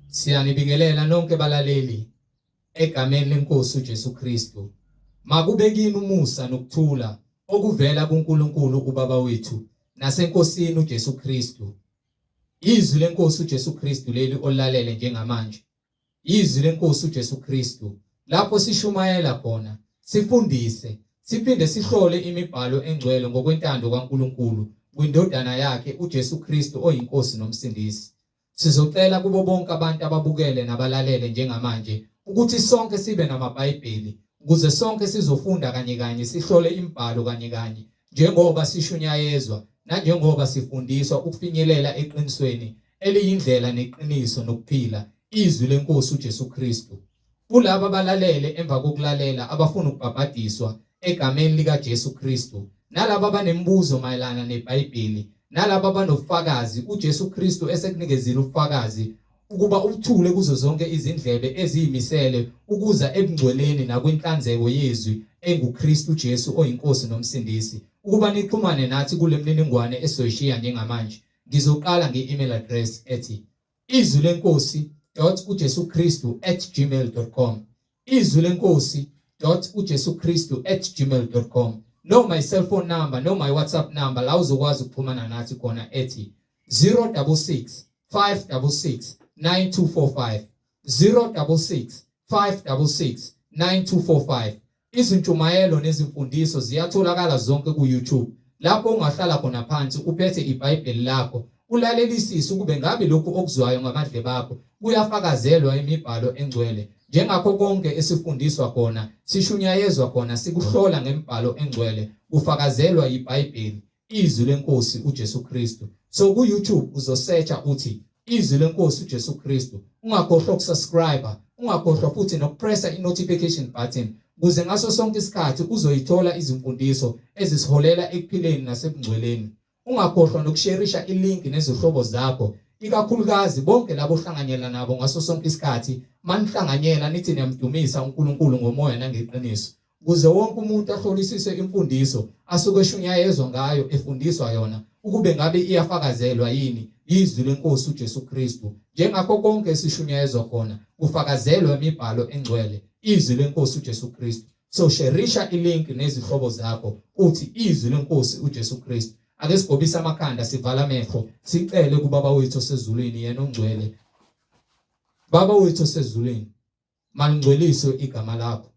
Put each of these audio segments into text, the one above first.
Siyanibingelela nonke balaleli egameni leNkosi uJesu Kristu. Makube kini umusa nokuthula okuvela kuNkulunkulu uBaba wethu naseNkosini uJesu Kristu. Izwi leNkosi uJesu Kristu leli olalele njengamanje. Izwi leNkosi uJesu Kristu lapho sishumayela khona, sifundise, siphinde sihlole imibhalo engcwele ngokwentando kaNkulunkulu kwindodana yakhe uJesu Kristu oyinkosi nomsindisi. Sizocela kubo bonke abantu ababukele nabalalele njengamanje ukuthi sonke sibe namaBhayibheli ukuze sonke sizofunda kanye kanye sihlole imibhalo kanye kanye njengoba sishunyayezwa nanjengoba sifundiswa ukufinyelela eqinisweni eliyindlela neqiniso nokuphila izwi leNkosi uJesu Kristu. Kulabo abalalele emva kokulalela abafuna ukubhabhadiswa egameni lika Jesu Kristu, nalabo abanembuzo mayelana neBhayibheli, nalabo abanofakazi uJesu Kristu esekunikezile ubufakazi ukuba ubuthule kuzo zonke izindlebe eziyimisele ukuza ebungcweleni nakwinhlanzeko yezwi enguKristu Jesu oyinkosi nomsindisi. Ukuba nixhumane nathi kule mniningwane esoyishiya njengamanje, ngizoqala nge-email address ethi izwilenkosi.ujesukristu@gmail.com, izwilenkosi.ujesukristu@gmail.com, no my cell phone number, no my WhatsApp number la uzokwazi ukuxhumana nathi khona ethi 066 566 9245, 066 566 9245. Izintshumayelo nezimfundiso ziyatholakala zonke ku-YouTube lapho ungahlala khona phansi uphethe iBhayibheli lakho ulalelisise ukube ngabe lokhu okuzwayo ngamadle bakho kuyafakazelwa imibhalo engcwele njengakho konke esifundiswa khona, sishunyayezwa khona, sikuhlola ngembhalo engcwele kufakazelwa iBhayibheli, izwi leNkosi uJesu Kristu. So ku-YouTube uzosearcha uthi izwi leNkosi uJesu Kristu, ungakhohlwa ukusubscribe, ungakhohlwa futhi nokupressa i-notification button ukuze ngaso sonke isikhathi uzoyithola izimfundiso ezisiholela ekuphileni nasebungcweleni. Ungakhohlwa nokusharisha ilink nezihlobo zakho, ikakhulukazi bonke labo ohlanganyela nabo ngaso sonke isikhathi manihlanganyela nithi niyamdumisa uNkulunkulu ngomoya nangeqiniso, ukuze wonke umuntu ahlolisise imfundiso asuke eshunyayezwa ngayo efundiswa yona ukube ngabe iyafakazelwa yini izwi leNkosi uJesu Kristu njengakho konke esishunyayezwa khona kufakazelwa imibhalo engcwele izwi leNkosi uJesu Kristu. So sharisha ilink nezihlobo zakho uthi izwi leNkosi uJesu Kristu. Ake sigobise amakhanda, sivala amehlo, sicele kuBaba wethu osezulwini yena ongcwele. Baba wethu osezulwini, malingcweliswe igama lakho,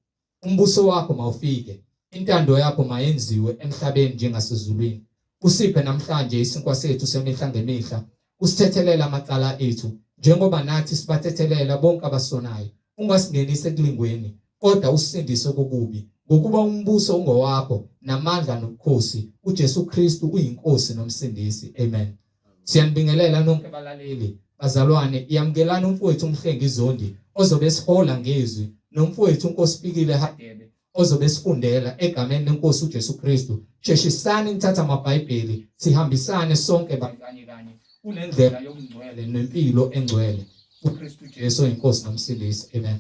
umbuso wakho mawufike, intando yakho mayenziwe emhlabeni njengasezulwini. Usiphe namhlanje isinkwa sethu semihla ngemihla, usithethelele amacala ethu njengoba nathi sibathethelela bonke abasonayo. Ungasingenise ekulingweni kodwa usindise kokubi, ngokuba umbuso ungowakho namandla nobukhosi uJesu Kristu uyinkosi nomsindisi. Amen. Siyanibingelela nonke balaleli, bazalwane, iyamkelana umfowethu uMhlengi Zondi ozobe sihola ngezwi, nomfowethu uNkosipikile Hadebe ozobe sifundela egameni leNkosi uJesu Kristu. Sheshisani nithatha amaBhayibheli, sihambisane sonke kanye kanye kulendlela yokungcwele nempilo engcwele uKristu Jesu oyinkosi nomsindisi. Amen.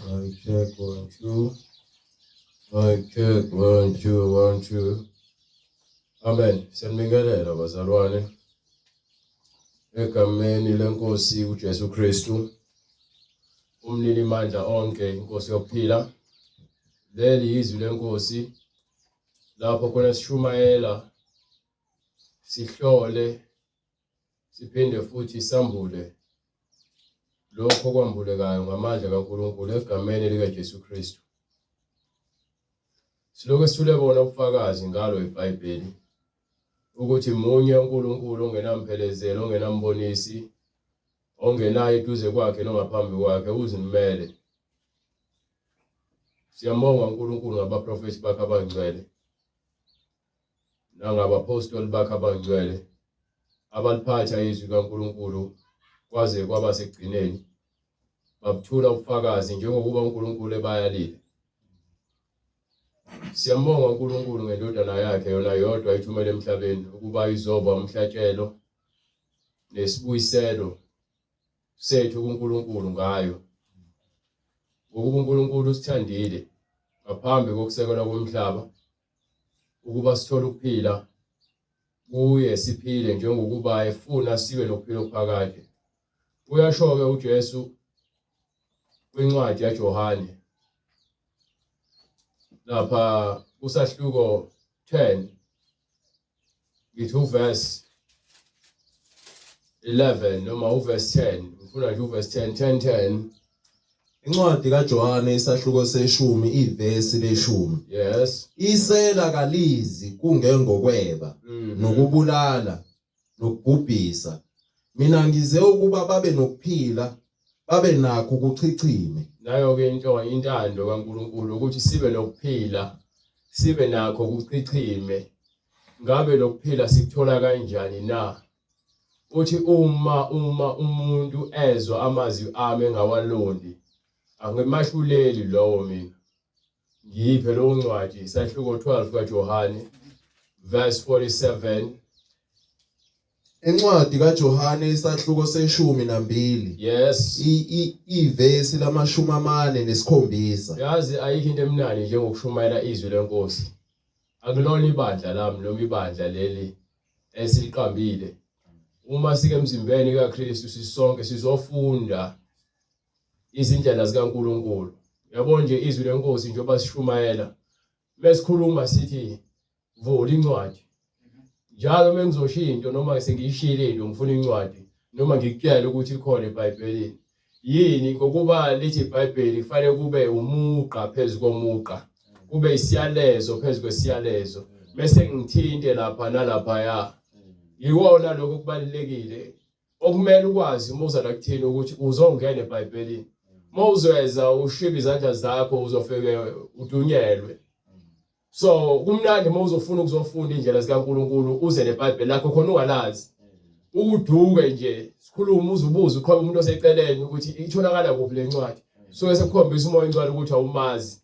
Mic check, 1 2. Mic check, 1 2 1 2. Amen. Siyanibingelela bazalwane egameni leNkosi uJesu Kristu, umnini mandla onke, inkosi yokuphila. Leli izwi leNkosi lapho khona sishumayela, sihlole, siphinde futhi sambule lokho kwambulekayo ngamandla kaNkulunkulu egameni lika Jesu Kristu. Siloke sithule bona ubufakazi ngalo iBhayibheli ukuthi munye uNkulunkulu ongenamphelezelo, ongenambonisi, ongenayo eduze kwakhe nongaphambi kwakhe, uzimele. Siyambonga uNkulunkulu ngabaprofeti bakhe abangcwele nangabapostoli bakhe abangcwele abaliphatha izwi kaNkulunkulu kwaze kwaba sekugcineni, babuthula ubufakazi njengokuba uNkulunkulu ebayalile. Siyambonga uNkulunkulu ngendodana yakhe yona yodwa ayithumele emhlabeni ukuba izoba umhlatshelo nesibuyiselo sethu kuNkulunkulu ngayo. ukuba uNkulunkulu usithandile ngaphambi kokusekelwa komhlaba ukuba sithole ukuphila kuye siphile njengokuba efuna sibe nokuphila okuphakade. Uyasho ke uJesu kwincwadi yaJohane lapha kusahluko 10 ngithi uverse 11 noma uverse 10 ngifuna nje uverse 10. Incwadi kaJohane isahluko seshumi ivesi leshumi. Yes. Isela kalizi kungengokweba nokubulala nokubhubhisa. Mina ngize ukuba babe nokuphila babe nakho ukuchichime. Nayo ke intando kaNkulunkulu ukuthi sibe nokuphila sibe nakho ukuchichime. Ngabe lokuphila sikuthola kanjani na? Uthi uma umuntu ezwa amazwi ami engawalondi angimahluleli lowo mina. Ngiphe lo ncwadi isahluko 12 kaJohane verse 47. Incwadi kaJohane isahluko seshumi nambili. Yes. Ivesi lamashumi amane nesikhombisa. Yazi ayikho into emnandi njengokushumayela izwi lenkosi. Akulona ibandla lami noma ibandla leli esiliqambile. Uma sike emzimbeni kaKristu sisonke sizofunda izindlela zikaNkulunkulu. Yabo nje izwi lenkosi njengoba sishumayela. Mesikhuluma sithi vula incwadi. Njalo mengizoshiya into noma sengiyishile into ngifuna incwadi noma ngikutshela ukuthi ikhona eBhayibhelini. Yini ngokuba lithi iBhayibheli kufanele kube umuqa phezukomuqa. Kube isiyalezo phezukwesiyalezo. Bese ngithinte lapha nalapha ya. Yiwona lokho kubalekile. Okumele ukwazi uma uza la kuthini ukuthi uzongena eBhayibhelini. Mawuzweza ushiba izandla zakho uzofike udunyelwe. So kumnandi mawuzofuna ukuzofunda indlela zikaNkulunkulu uze neBhayibheli lakho khona ungalazi. Ukuduke nje sikhuluma uzubuza uqhawe umuntu oseceleni ukuthi itholakala kuphi lencwadi. So sekukhombisa umoya ingcwele ukuthi awumazi.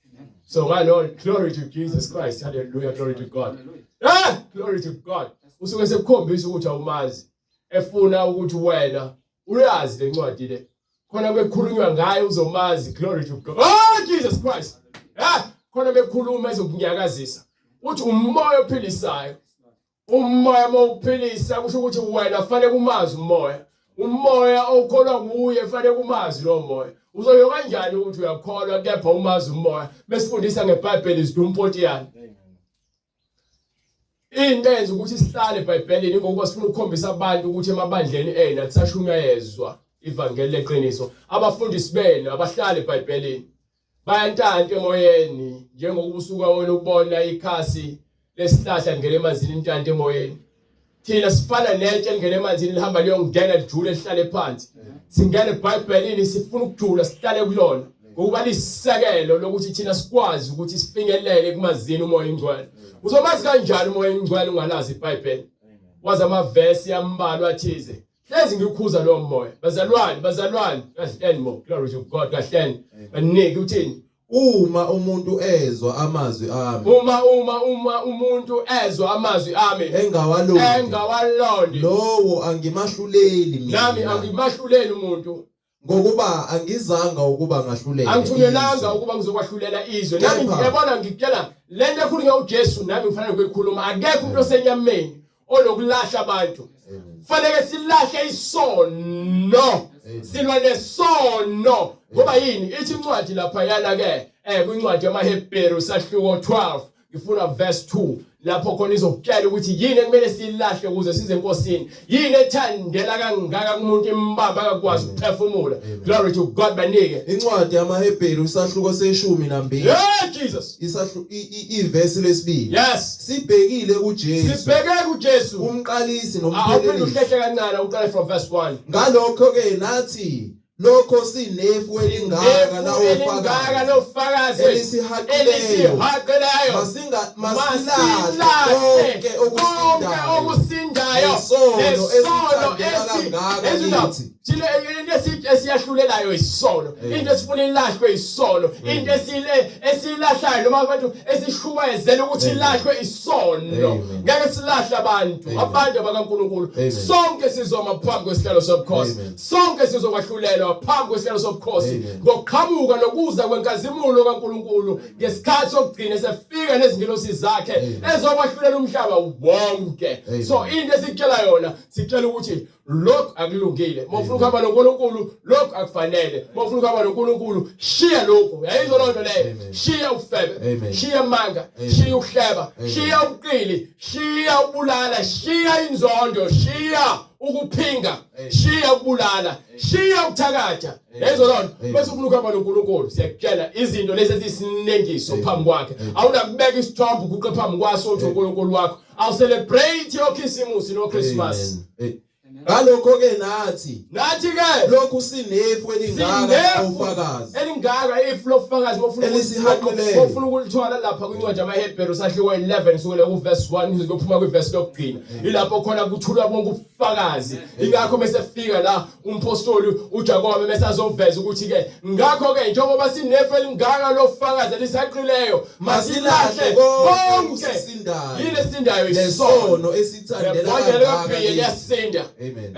So ngalo glory to Jesus Christ. Hallelujah, glory to God. Glory to God. Usuke sekukhombisa ukuthi awumazi. Efuna ukuthi wena uyazi lencwadi le. Khona bekukhulunywa ngayo uzomazi. Glory to God. Oh Jesus Christ. Khona bekhuluma ezokunyakazisa. Uthi umoya ophilisayo. Umoya mawuphilisa kusho ukuthi wena fanele kumazi umoya. Umoya okholwa nguye fanele kumazi lo moya. Uzoyo kanjani ukuthi uyakholwa kepha umazi umoya? Besifundisa ngeBhayibheli izidumpoti yani. Into enza ukuthi sihlale eBhayibhelini ngokuba sifuna ukukhombisa abantu ukuthi emabandleni nathi sashunyayezwa ivangeli leqiniso. Abafundisi benu abahlale eBhayibhelini. Bayantanta emoyeni njengokuba usuka wena ukubona ikhasi lesihlahla ngene emanzini intanta emoyeni. Thina sifana netshe ngene emanzini lihamba liyongena lijule lihlale phansi. Singena eBhayibhelini sifuna ukujula sihlale kulona. Ngokuba lisekelo lokuthi thina sikwazi ukuthi sifinyelele kumazini umoya ingcwele. Uzomazi kanjani umoya ingcwele ungalazi iBhayibheli? Wazi amavesi ambalwa athize. Hlezi ngikukhuza lo moya. Bazalwane, kahleni mo. Glory to God, kahleni. Banike uthini? Uma umuntu ezwa amazwi ami. Uma umuntu ezwa amazwi ami engawalondi. Lowo angimahluleli mina. Nami angimahluleli umuntu. Ngokuba angizanga ukuba ngahlulela. Angithunyelanga ukuba ngizokwahlulela izwe. Nami ngiyabona ngikutshela lento ekhulunywa uJesu nami kufanele ukuyikhuluma. Akekho umuntu osenyameni olokulahla abantu. Fanele silahle isono. Silwa nesono. Ngoba yini ithi incwadi lapha yana ke kwincwadi yamaHebheru sahluko 12 ngifuna verse 2 lapho khona izokutshela ukuthi yini ekumele silahle ukuze size enkosini. Yini ethandela kangaka kumuntu imbamba akakwazi ukuphefumula. Glory to God banike. Incwadi yamaHebheru isahluko seshumi nambili. Yeah Jesus. Ivesi lesibili. Yes. Sibhekile kuJesu. Sibheke kuJesu. Umqalisi Awuphinde nomphelelisi. uhlehle kancane uqale from verse 1. Ngalokho ke nathi lokho sinefu elingaka lofakazi elisihaqileyo masilahle konke okusindayo nesono thina into esiyahlulelayo isono, into esifuna ilahlwe isono, into esilahlayo noma abantu esishumayezela ukuthi ilahlwe isono. Ngeke silahle abantu abakaNkulunkulu. Sonke sizoma phambi kwesihlalo sobukhosi. Sonke sizokwahlulelwa ngaphambi kwesikalo sobukhosi Amen. ngokuqhamuka nokuza kwenkazimulo kaNkulunkulu ngesikhathi sokugcina sefika nezingelosi zakhe Amen. ezokwahlulela umhlaba wonke. Amen. So into esikutshela yona sikutshela ukuthi lokhu akulungile. Mawufuna ukuhamba noNkulunkulu lokhu akufanele. Mawufuna ukuhamba noNkulunkulu shiya lokhu. Yayizwa loo nto leyo. Amen. Shiya ufebe, Amen. shiya amanga, Amen. shiya ukuhleba, Amen. shiya ubuqili, shiya ubulala, shiya inzondo, shiya ukuphinga, Amen. shiya ukubulala, shiya ukuthakatha. Amen. Yayizwa loo nto. Amen. Bese ufuna ukuhamba noNkulunkulu siyakutshela izinto lezi ezisinengiso Amen. phambi kwakhe. Amen. Awunakubeka isithombe uguqe phambi kwaso uthi uNkulunkulu wakho. Awu celebrate your Christmas no Christmas. Amen. Ngalokho ke nathi Nathi ke lokhu sinefu elingaka ofakazi elingaka ifu lofakazi Elisihaqileyo. ofuna ukulithola lapha kwincwadi yamaHebheru sahluko 11 sukela kuverse 1 kuze kuphuma kwiverse lokugcina ilapho khona kuthulwa bonke ubufakazi ingakho bese fika la umpostoli uJakobe bese azoveza ukuthi ke ngakho ke njengoba sinefu elingaka lofakazi elisaqileyo masilahle bonke yile sindayo isono lesono esithandela yabongela kangaka kaBhili yasinda. Amen.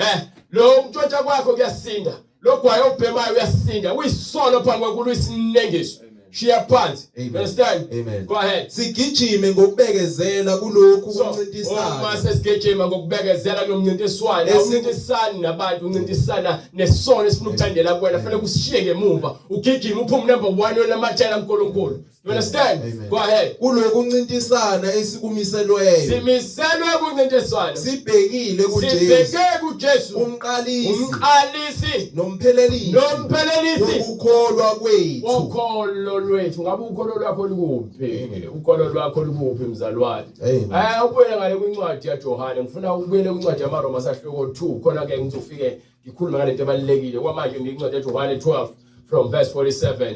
Lo mtshontsha kwakho kuyasinda. Lo gwayo obhemayo uyasinda. Uyisono phambi kwenkulu isinengiso. Shiya phansi. Amen. Understand? Amen. Go ahead. Sigijime ngokubekezela kulokhu So, uma kuncintisana sesigejima ngokubekezela kulomncintiswano, awuncintisani nabantu, uncintisana nesono esifuna ukuthandela kuwena, fanele kushiye ngemuva. Ugijima uphume number 1 yona matshela uNkulunkulu. You understand? Amen. Go ahead. kulokhu kuncintisana esikumiselweyo Simiselwe kuncintiswano. sibhekile kuJesu Sibheke kuJesu. umqalisi nomphelelisi wokukholwa kwethu ukholo lwethu ngabe ukholo lwakho likuphi ukholo lwakho likuphi mzalwane Amen. ubuyele ngale kwincwadi yaJohane ngifuna ubuyele kwincwadi yamaRoma sahluko 2 khona ke ngizofike ngikhuluma ngale nto ebalekile kwamanje ngiyincwadi yaJohane 12 from verse 47.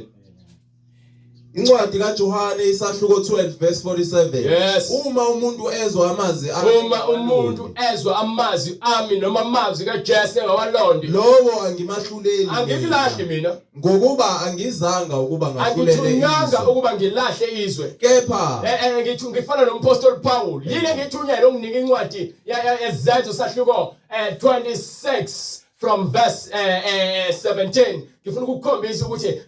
incwadi kaJohane isahluko 12 verse 47 Yes. uma umuntu ezwa amazwi Uma umuntu ezwa amazwi ami noma amazwi kaJesu engawalondi lowo angimahluleli angikulahle mina ngokuba angizanga ukuba ngahlulele angithunyanga izwe ukuba ngilahle izwe. kepha Ngithi ngifana nompostoli Paul yile ngithunyelwe ukunika incwadi yezenzo sahluko 26 from verse 17 ngifuna ukukukhombisa ukuthi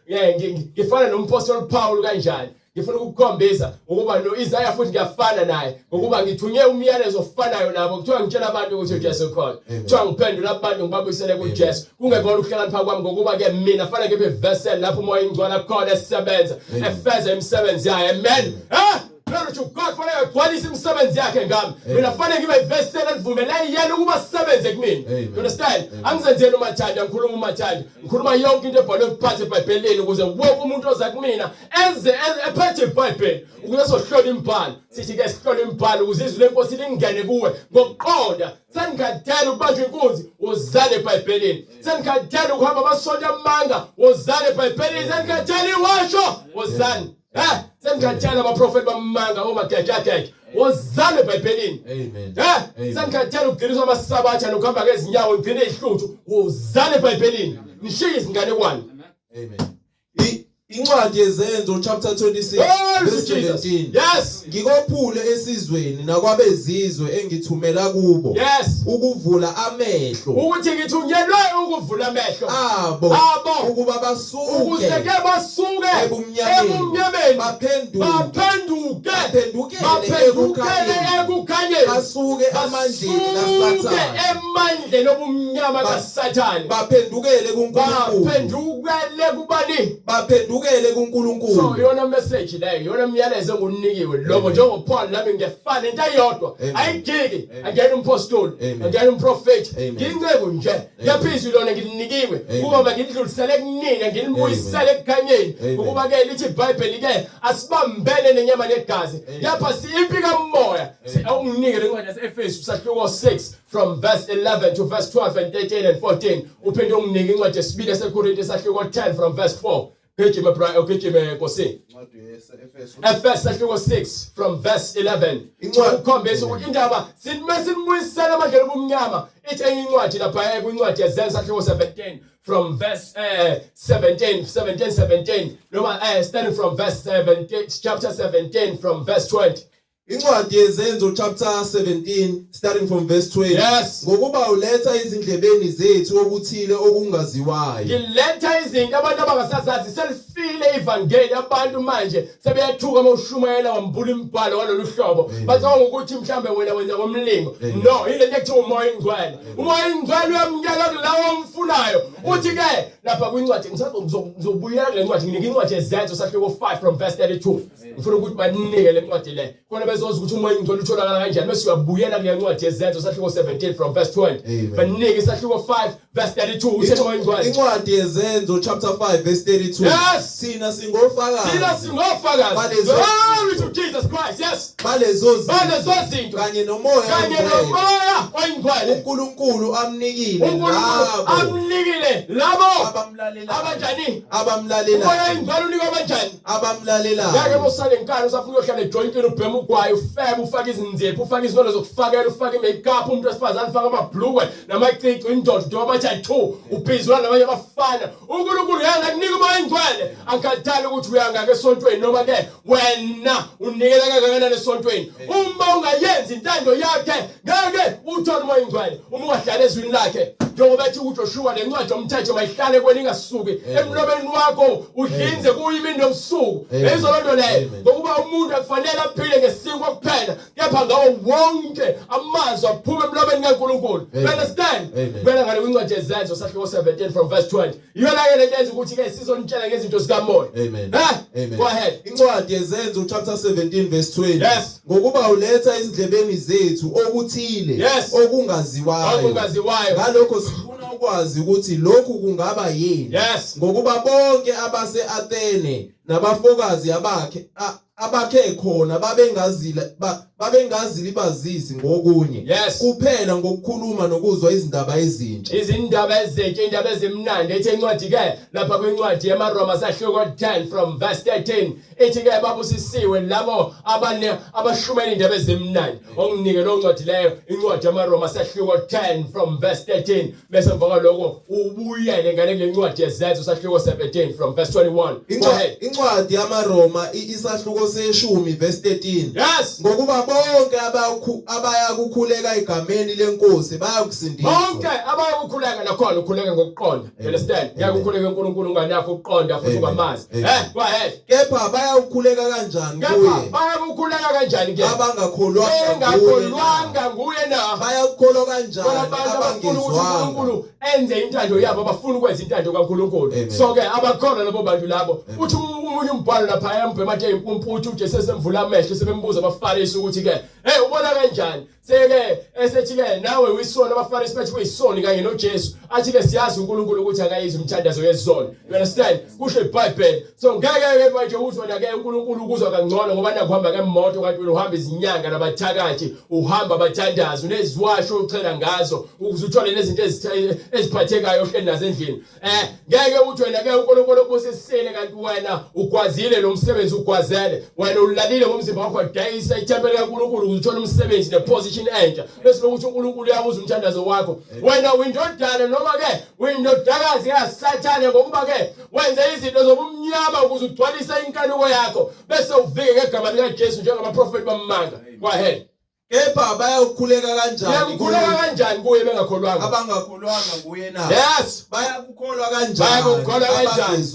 ngifana nompostoli Paul kanjani. Ngifuna ukukukhombisa ukuba noIsaiah futhi ngiyafana naye ngokuba ngithunye umyalezo ofanayo nabo kuthiwa ngitshela abantu ukuthi uJesu ukhona. Kuthiwa ngiphendula abantu ngibabuyisele kuJesu kungekho ukuhlakanipha kwami ngokuba ke mina fanele ngibe vessel lapho umoya ingcwala khona esisebenza efeza imisebenzi yayo. Amen. Glory to God fanele agcwalise imisebenzi yakhe ngami. Mina fanele ngibe vessel elivumela yena ukuba sisebenze kumina. You understand? Angizenzeli umathanda ngikhuluma umathanda. Ngikhuluma yonke into ebhalwe phansi eBhayibhelini ukuze wonke umuntu oza kumina enze ephethe iBhayibheli ukuze sohlola imibhalo. Sithi ke sihlole imibhalo ukuze izwi lenkosi lingene kuwe ngokuqonda. Sengikhathele ukubanjwa inkunzi uzale eBhayibhelini. Sengikhathele ukuhamba amasonto amanga uzale eBhayibhelini. Sengikhathele iwasho uzale. Sengikhathele abaprofeti bamanga omagajajaja wozame eBhayibhelini. Amen. Sengikhathele ukugiriswa amasabatha nokuhamba ngezinyawo ugcine ihluthu wozame eBhayibhelini. Nishiye izinganekwane. Amen. Incwadi yezenzo chapter 26 verse 17 Yes. ngikophule esizweni nakwabezizwe engithumela kubo Yes. ukuvula amehlo Ukuthi ngithunyelwe ukuvula amehlo abo abo ukuba basuke ukuseke basuke ebumnyameni baphendukele ekukhanyeni basuke emandleni obumnyama kaSathane baphendukele kuNkulunkulu baphendukele kubani baphendukele so kuNkulunkulu yona message leyo yona myalezo engunikiwe lobo njengoPaul nami ngiyafana into eyodwa ayigiki angena umpostoli angena umprofeti nginceke nje yaphizwe lona ngilinikiwe ukuba ngidlulisele kunina ngilibuyisele ekukhanyeni ukuba ke lithi iBhayibheli ke asibambene nenyama negazi yapha simpi kamoya awunginike lencwadi yaseEfesu sahluko 6 from verse 11 to verse 12 and 13 and 14 uphinde unginike incwadi yesibili yaseKorinte sahluko 10 from verse 4 Gijima bra ugijime Nkosi. Efesu sahluko 6 from verse 11. Ukukhombisa ukuthi indaba sinibuyisela amandla obumnyama. Ithi incwadi lapha kwincwadi yezenzo sahluko 17 from verse 17 noma starting from verse 17 chapter 17 from verse 20. Incwadi yezenzo chapter 17 starting from verse 20. Yes. Ngokuba uletha izindlebeni zethu okuthile okungaziwayo. Ngiletha izinto abantu abangasazazi selifile ivangeli abantu manje sebeyathuka mawushumayela wambula imbhalo walolu hlobo bacabanga ukuthi mhlambe wena wenza komlingo. No, ile nto ekuthiwa umoya ingcwele. Umoya ingcwele uyamnyaka kulawo omfunayo. Uthi ke lapha kwincwadi ngizobuyela kule ncwadi nginika incwadi yezenzo sahluko 5 from verse 32. Ngifuna ukuthi banike le ncwadi le. Khona bezoza ukuthi umoya ingcwele utholakala kanjani bese uyabuyela kule ncwadi yezenzo sahluko 17 from verse 20. Banike sahluko 5 verse 32 uthi umoya ingcwele. Incwadi yezenzo chapter 5 verse 32. Yes. Sina singofakazi. Sina singofakazi. Glory to Jesus Christ. Yes. Balezo zinto kanye nomoya oyingcwele uNkulunkulu amnikile labo abamlalela umoya ingcwele unika abanjani abamlalela ngeke mosale enkani usafuna uyohlala ejointini ubhema ugwayi ufebe ufake izinzipho ufake izinto zokufakela ufake imakeup umuntu wesifazane ufake amabhlukwe namacici indoda njengoba bathi ayi2 ubhizwana nabanye abafana uNkulunkulu uyangakunika umoya ingcwele akhathali ukuthi uyangaka esontweni noma ke wena unikela kangakanani esontweni uma ungayenzi intando yakhe ngeke uthole umoya ingcwele uma ungahlala ezwini lakhe njengoba ethi uJoshua lencwadi yomthetho mayihlale kweni ingasuki emlobeni wakho uhlinze kuyimini nobusuku ezolonto leyo ngokuba umuntu akufanele aphile ngesinkwa kuphela kepha ngawo wonke amazwi aphuma emlobeni kaNkulunkulu. Understand? Bela ngale kwincwadi yezenzo sahluko 17 from verse 20 iyona ke lento yenza ukuthi ke sizonitshela ngezinto zikamoya. Amen. Go ahead. Incwadi yezenzo chapter 17 verse 20. Yes. Ngokuba uletha izindlebeni zethu okuthile okungaziwayo ngalokho sifuna ukwazi ukuthi lokhu kungaba yini. Yes. Ngokuba bonke abase Athene nabafokazi abakhe khona babengazili bazisi ngokunye kuphela ngokukhuluma nokuzwa izindaba ezintsha izindaba ezintsha indaba ezimnandi ethi encwadi ke lapha kwincwadi yamaRoma sahluko 10 from verse 13 ethi ke babusisiwe labo abashumela indaba ezimnandi onginike lo ncwadi leyo incwadi yamaRoma sahluko 10 from verse 13 bese emva kwaloko ubuyele ngale ncwadi yezenzo sahluko 17 from verse 21. Incwadi yamaRoma isahluko seshumi verse 13. Yes. Ngokuba bonke abayakukhuleka igameni lenkosi bayakusindiswa. Bonke abayakukhuleka nakhona ukhuleka ngokuqonda. Understand? Yakukhuleka uNkulunkulu nganakho ukuqonda futhi kwamazi. Go ahead. Kepha bayakukhuleka kanjani kuye? Bayakukhuleka kanjani ke? Abangakholwanga nguye na. Bayakukholwa kanjani abangezwanga? uNkulunkulu enze intando yabo abafuna ukwenza intando kaNkulunkulu. So ke abakhona labo bantu labo. Uthi umunye umbhalo lapha ayambhema nje impumputhi uJesu semvula amehlo sebembuza abafarisi ukuthi ke hey ubona kanjani seke esethi ke nawe uyisona abafarisi bathi kuyisoni kanye noJesu athi ke siyazi uNkulunkulu ukuthi akayizi umthandazo yezoni. You understand? Kusho iBhayibheli. So ngeke ke manje uzona ke uNkulunkulu ukuzwa kangcono ngoba nakuhamba ngemoto kanti uhamba izinyanga nabathakathi uhamba abathandazi uneziwasho ucela ngazo ukuze uthole lezinto eziphathekayo ohleli nazo endlini. Ngeke uthi wena ke uNkulunkulu ubusisile kanti wena ukwazile lo msebenzi ugwazele wena ulalile ngomzimba wakho dayisa ithempeli kaNkulunkulu uthola umsebenzi neposition entsha bese lokuthi uNkulunkulu uyabuza umthandazo wakho wena uyindodana noma ke uyindodakazi kaSathane ngokuba ke wenza izinto zobumnyama ukuze ugcwalise inkanuko yakho bese uvike ngegama likaJesu njengamaprofeti bamanga. Go ahead. Kepha bayakukhuleka kanjani? Bayakukhuleka kanjani kuye bengakholwanga? Abangakholwanga kuye na. Yes. Bayakukholwa kanjani? Bayakukholwa kanjani?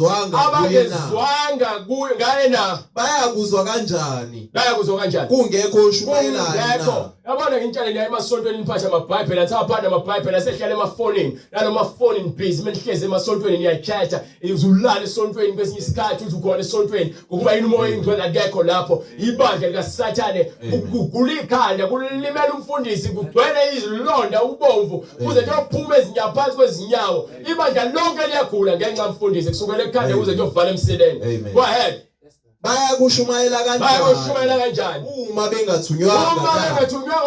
Abangezwanga kuye ngaye na. Bayakuzwa kanjani? Bayakuzwa kanjani? Kungekho oshumayelayo na. Yabona ngintshela nje emasontweni niphatha amabhayibheli athapha amabhayibheli asehlala emafonini naloma phone busy menihleze emasontweni niyakhetha uzulala esontweni kwesinye isikhathi uthi ukhona esontweni ngokuba yini umoya ingcwele akekho lapho ibandla likaSathane kulikhanda kulimela umfundisi kugcwele izilonda ubomvu kuze kuyophuma ezinyaphansi kwezinyawo ibandla lonke liyagula ngenxa yomfundisi kusukela ekhanda kuze kuyovala emsileni. Go ahead. Bayakushumayela kanjani uma bengathunywanga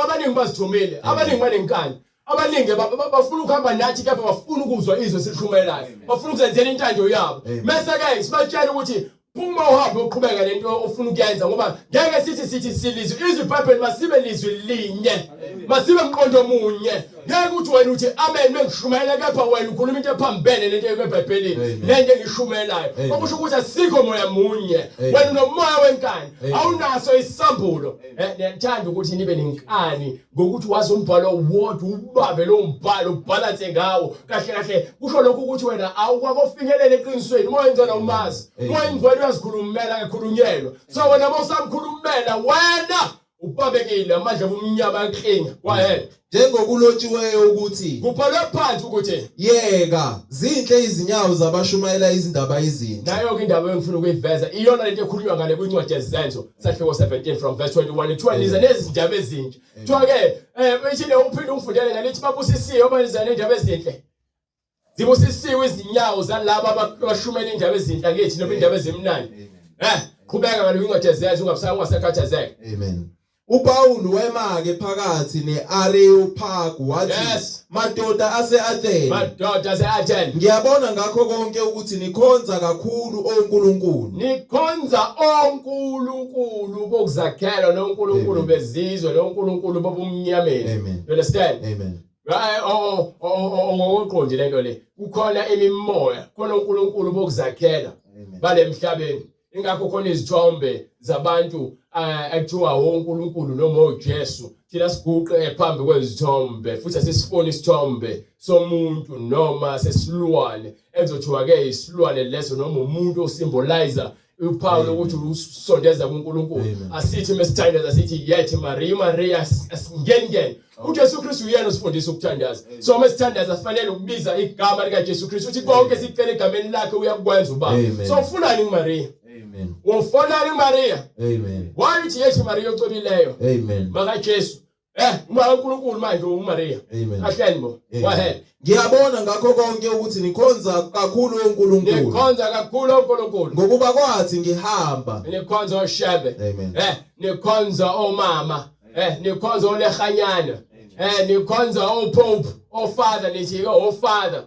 abaningi bazithumile abaningi banenkani abaningi bafuna ukuhamba nathi kepha bafuna ukuzwa izwi silishumayelayo bafuna ukuzenzela intando yabo mase ke sibatshela ukuthi phuma uhambe uqhubeka lento ofuna ukuyenza ngoba ngeke sithi silizwe izwi iBhayibheli masibe lizwi linye masibe umqondo munye ngeke uthi wena uthi amen mengishumayela kepha wena ukhuluma into ephambene nento eBhayibhelini lento engishumelayo okusho ukuthi asikho moya munye wena unomoya wenkani awunaso isambulo ngiyithanda ukuthi nibe nenkani ngokuthi wazi umbhalo wodwa ubabe lo mbhalo ubalance ngawo kahle kahle kusho lokho ukuthi wena awukwakofinyelela eqinisweni moya ngicela umazi moya ngicela uyazikhulumela ngekhulunyelwa so wena mawusamkhulumela wena ubabekile amandla omnyama akhinya kwahela njengokulotshiweyo ukuthi kubhalwe phansi ukuthi yeka zinhle izinyawo zabashumayela izindaba ezinhle nayo ke indaba engifuna ukuyiveza iyona lento ekhulunywa ngale kwincwadi yezenzo sahloko 17 from verse 21 to 20 nezindaba ezinhle kuthiwa ke ithile uphinde ungifundele ngalithi babusisiwe obanizana indaba ezinhle zibusisiwe izinyawo zalabo abashumela indaba ezinhle ngethi noma indaba ezimnandi qhubeka ngale kwincwadi yezenzo ungasakhathazeka amen. uPaul wema-ke phakathi ne-Areophagu wathi madoda ase-Athene ngiyabona ngakho konke ukuthi nikhonza kakhulu onkulunkulu bokuzakhela nonkulunkulu bezizwe nonkulunkulu bobumnyameni. You understand? Amen. Ngokuqonde lento le kukhona imimoya khona uNkulunkulu bokuzakhela bale emhlabeni ingakho khona izithombe zabantu ekuthiwa uNkulunkulu noma uJesu thina siguqe phambi kwezithombe futhi asisifoni isithombe somuntu noma sesilwane ezothiwa ke isilwane leso noma umuntu osymbolizer uPaul ukuthi usondeza kuNkulunkulu asithi mesithandaza asithi yethi Maria asingeni uJesu Kristu uyena osifundisa ukuthandaza so mesithandaza fanele ukubiza igama lika Jesu Kristu uthi konke sicela egameni lakhe uyakwenza ubaba so ufunani uMaria amen ufunani uMaria amen wayithi yethi Maria ocobileyo amen maka Jesu uma uNkulunkulu manje uMaria ahleni bo wahe ngiyabona ngakho konke ukuthi nikhonza kakhulu uNkulunkulu ngokuba kwathi ngihamba nikhonza oShebe nikhonza omama nikhonza olehanyana nikhonza oPope oFather nithi oFather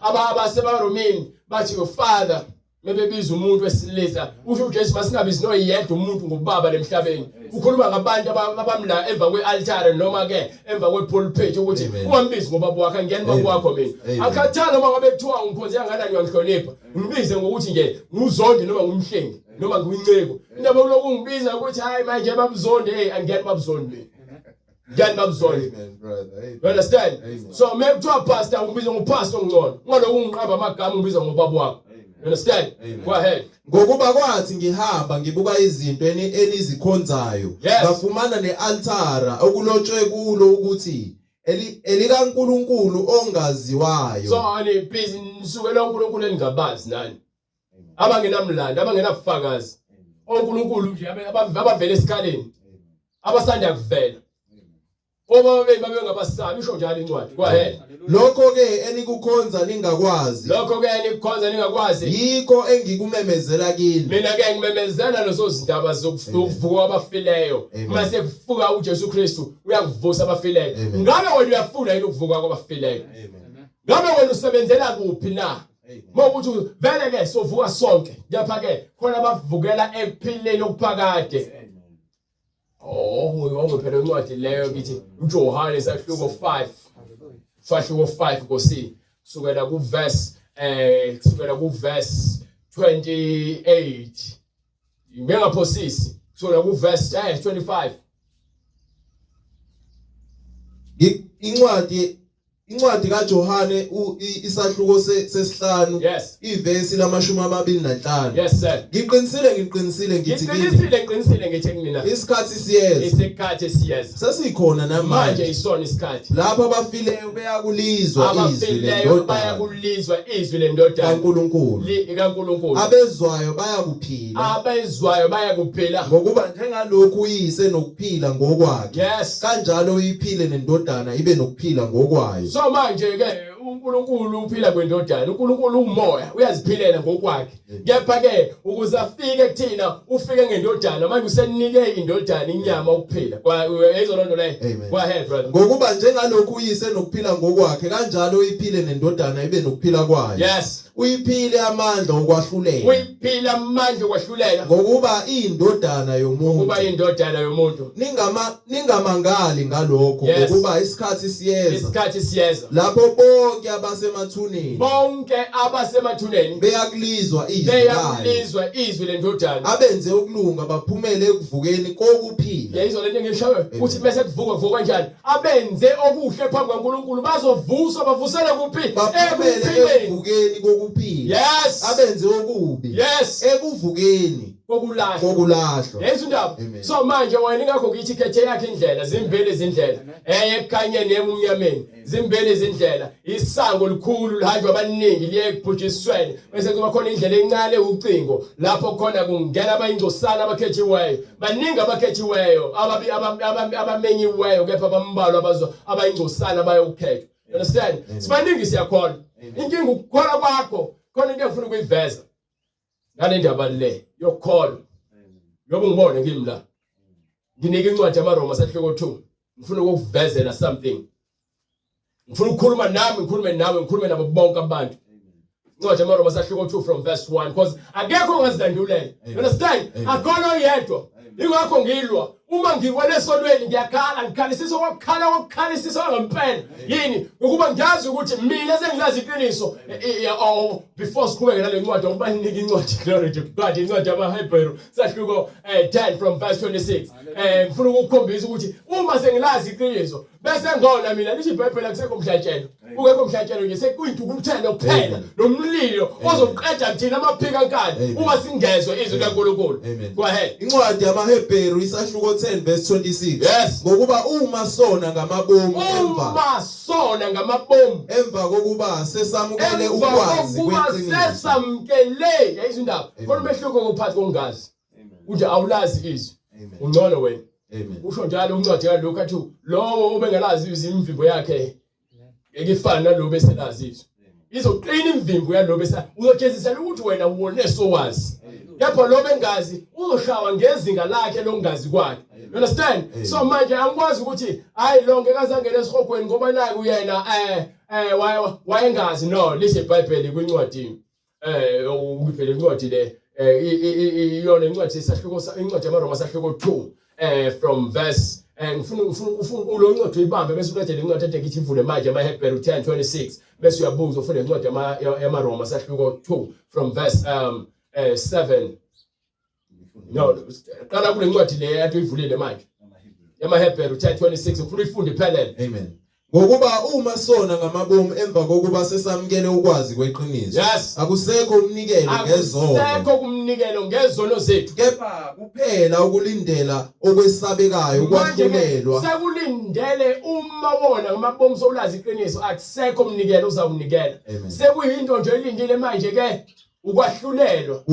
abasebaromini bathi uFather mebebiza umuntu wesilisa usho uJesu masingabizi noyedwa umuntu ngubaba lemhlabeni ukhuluma ngabantu abamla emva kwealtar noma ke emva kwepulpit ukuthi ungambizi ngobaba wakhe ngiyani baba wakho mina akhathana noma ngabe kuthiwa ungikhonze kangakanani uyangihlonipha ngibize ngokuthi nje nguzonde noma ngumhlengi noma ngiwinceko indaba lokhu ungibiza ukuthi hayi manje babuzonde angiyani babuzonde ngiyani babuzonde you understand so mekuthiwa pastor ungibiza ngopastor ngcono ngalokhu ungiqamba amagama ungibiza ngobaba wakho. You understand? Go ahead. Ngokuba kwathi ngihamba ngibuka izinto enizikhonzayo ngafumana nealtara okulotshwe kulo ukuthi elikaNkulunkulu ongaziwayo. So ani please nisukela uNkulunkulu engabazi nani. Abangenamlando, abangenabufakazi. uNkulunkulu nje abavela esikhaleni. Abasanda kuvela. Oba babengabasabi isho njalo incwadi. Go ahead. Lokho ke enikukhonza ningakwazi yikho engikumemezela kini mina ke ngimemezela lezo zindaba zokuvuka abafileyo mase kufuka uJesu Kristu uyakuvusa abafileyo ngabe wena uyafuna yini ukuvuka kwabafileyo ngabe wena usebenzela kuphi na mokuthi vele ke sovuka sonke lapha ke khona abavukela ekuphileni okuphakade phela incwadi leyo kithi uJohane sahloko 5 Fahluko 5 ngosi kusukela ku verse 28 ngingaphosisi kusukela ku verse 25 incwadi kaJohane isahluko sesihlanu ivesi la25. Yes sir. Ngiqinisile ngithi mina isikhathi siyeza sesikhona namanje isona isikhathi lapho abafileyo beyakulizwa izwi lendodana kaNkulunkulu abezwayo bayakuphila ngokuba njengalokhu uyise nokuphila ngokwakhe kanjalo uyiphile nendodana ibe nokuphila ngokwayo. So manje ke uNkulunkulu uphila kwendodana uNkulunkulu umoya uyaziphilela ngokwakhe kepha ke ukuze afike kuthina ufike ngendodana manje usenike indodana inyama ukuphila yizolonto leyo go ahead brother ngokuba njengalokhu uyise nokuphila ngokwakhe kanjalo uyiphile nendodana ibe nokuphila kwayo uyiphile amandla okwahlulela uyiphile amandla okwahlulela ngokuba indodana yomuntu ukuba indodana yomuntu ningamangali ngalokho ngokuba isikhathi siyeza lapho bonke abasemathuneni beyakulizwa izwi lendodana abenze ukulunga baphumele ekuvukeni kokuphila yayizwa lento ngishawe uthi bese kuvuka kanjani abenze okuhle phambi kaNkulunkulu bazovuswa bavusele kuphi ekuvukeni kokuphila abenze okubi ekuvukeni kokulahlwa yezwa indaba so manje wena ingakho ngithi khethe yakhe indlela zimbili izindlela ekukhanyeni emnyameni zimbili izindlela isango likhulu lihanjwa abaningi liye ekubhujisweni bese kuba khona indlela encane ucingo lapho khona kungena abayingcosana abakhethiweyo baningi abakhethiweyo abamenyiweyo kepha abambalwa abayingcosana bayokukhethwa understand sibaningi siyakhona inkinga ukukhola kwakho khona into engifuna ukuyiveza ngale ndaba le yokukholwa yoba ngibone kimi la nginika incwadi yamaroma sahloko 2 ngifuna ukukuvezela something ngifuna ukukhuluma nami ngikhulume nawe ngikhulume nabo bonke abantu incwadi yamaroma sahloko 2 from verse 1 because akekho ongazilandulela you understand akhono yedwa ingakho ngilwa uma ngiwele esonweni ngiyakhala ngikhalisisa okukhalisisa ngempela yini ukuba ngiyazi ukuthi mina sengilazi iqiniso before siqhubeke nale ncwadi ukuba ninika incwadi glory to God incwadi yamaHebheru sahluko 10 from verse 26 ngifuna ukukhombisa ukuthi uma sengilazi iqiniso bese ngona mina lithi iBhayibheli akusekho mhlatshelo ukekho mhlatshelo nje sekuyintukuthelo kuphela nomlilo ozoqeda thina amaphika nkani uma singezwe izwi laNkulunkulu go ahead incwadi yamaHebheru isahluko 10 verse 26 ngokuba uma sona ngamabomu emva kokuba sesamukele ukwazi kweqiniso sesamukele yayizwa indaba khona umehluko kophathi kongazi uthi awulazi izwi ungcono wena usho njalo uncwadi yalokho athi lowo obengalazi izimvimbo yakhe ekifana nalowo beselazi izwi izoqina imvimbo yalowo bese uzojezisela ukuthi wena uwone sowazi lapho lo bengazi uzoshawa ngezinga lakhe longazi kwakhe you understand so manje angikwazi ukuthi hayi lonke kazangena esihogweni ngoba nayi uyena wayengazi no lishe iBhayibheli kwincwadi ukuphela incwadi le iyona incwadi esahluko incwadi yamaroma sahluko 2 from verse ngifuna lo ncwadi uyibambe bese uqedele incwadi ede ngithi ivule manje amaHebheru 10:26 bese uyabuza ufune incwadi yamaroma sahluko 2 from verse 7 no qala kule ncwadi le yathi uyivulile manje yamaHebheru 10:26 ufuna uyifunde iphelele amen ngokuba uma sona ngamabomu emva kokuba sesamukele ukwazi kweqiniso akusekho umnikelo ngezono zethu kepha kuphela ukulindela okwesabekayo ukwahlulelwa sekulindele uma wona ngamabomu sowulazi iqiniso akusekho umnikelo uzawunikela sekuyinto nje elindile manje ke ukwahlulelwa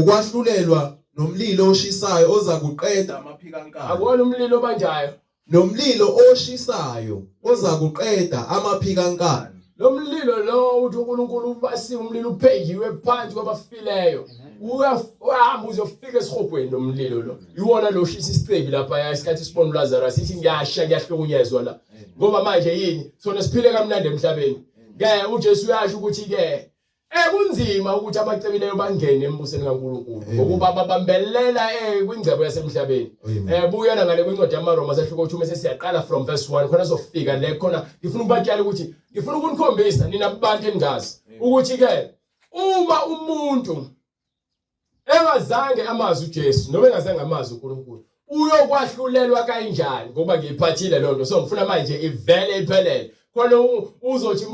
nomlilo oshisayo oza kuqeda amaphika nkani akona umlilo banjayo nomlilo oshisayo oza kuqeda amaphika nkani lo mlilo lo uthi uNkulunkulu ubasiwe umlilo uphenjiwe phansi kwabafileyo uyahamba uzofika esihogweni lo mlilo lo iwona lo shisa isicebi lapha isikhathi sibona uLazarus sithi ngiyahlukunyezwa la ngoba manje yini sona siphile kamnandi emhlabeni ke uJesu uyasho ukuthi ke kunzima ukuthi abacebileyo bangene embusweni kaNkulunkulu ngokuba babambelela kwingcebo yasemhlabeni buyela ngale kwincwadi yamaroma sahluko 2 bese siyaqala from verse 1 khona sofika le khona ngifuna ukubatshela ukuthi ngifuna ukunikhombisa nina abantu engazi ukuthi ke uma umuntu engazange amazi uJesu noma engazange amazi uNkulunkulu uyokwahlulelwa kanjani ngoba ngiyiphathile lonto so ngifuna manje ivele iphelele khona uzothi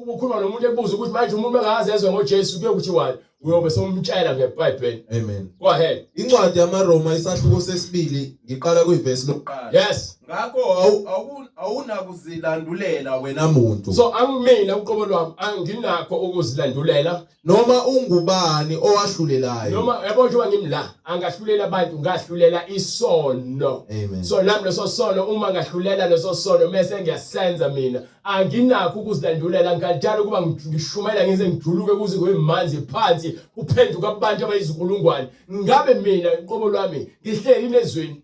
ukhuluma nomuntu ebuza ukuthi manje umuntu engazezwe ngoJesu kuyokuthi wani uyobe somtshela ngeBhayibheli amen go ahead incwadi yamaroma isahluko sesibili ngiqala kuyivesi lokuqala ngakho awunakuzilandulela wena muntu so angimina uqobo lwami anginakho ukuzilandulela noma ungubani owahlulelayo noma yabo njengoba ngimla angahlulela abantu ngahlulela isono so nami leso sono uma ngahlulela leso sono mase ngiyasenza mina anginakho ukuzilandulela ngadala kuba ngishumela ngize ngijuluke kuze kwemanzi phansi uphenduka abantu abayizinkulungwane ngabe mina iqobo lwami ngihleli nezweni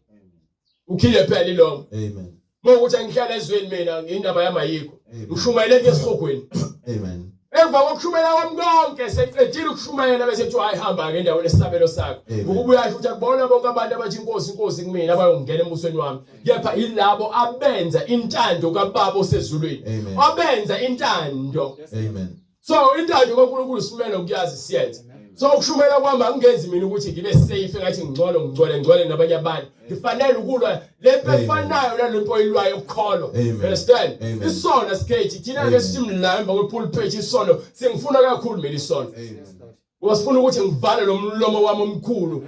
ukhile phela ilongo amen ngokuthi angihlala ezweni mina indaba yami ayikho ngishumayele esihogweni amen emva kokushumayela kwami konke seqedile ukushumayela bese kuthi ayihamba ke endaweni esabelo sakho ukubuya asho ukuthi akubona bonke abantu abathi inkosi inkosi kumina abayongena embusweni wami kepha ilabo abenza intando kaBaba osezulwini abenza intando Amen. So intando kaNkulunkulu simele ukuyazi siyenze so ukushumayela kwami akungenzi mina ukuthi ngibe safe ngathi ngigcwele nabanye abantu ngifanele ukulwa lempe efanayo nalento oyilwayo ukukholo understand isono sikhethi thina ke simla emva kwepulpit isono singifuna kakhulu mina isono wasifuna ukuthi ngivale lo mlomo wami omkhulu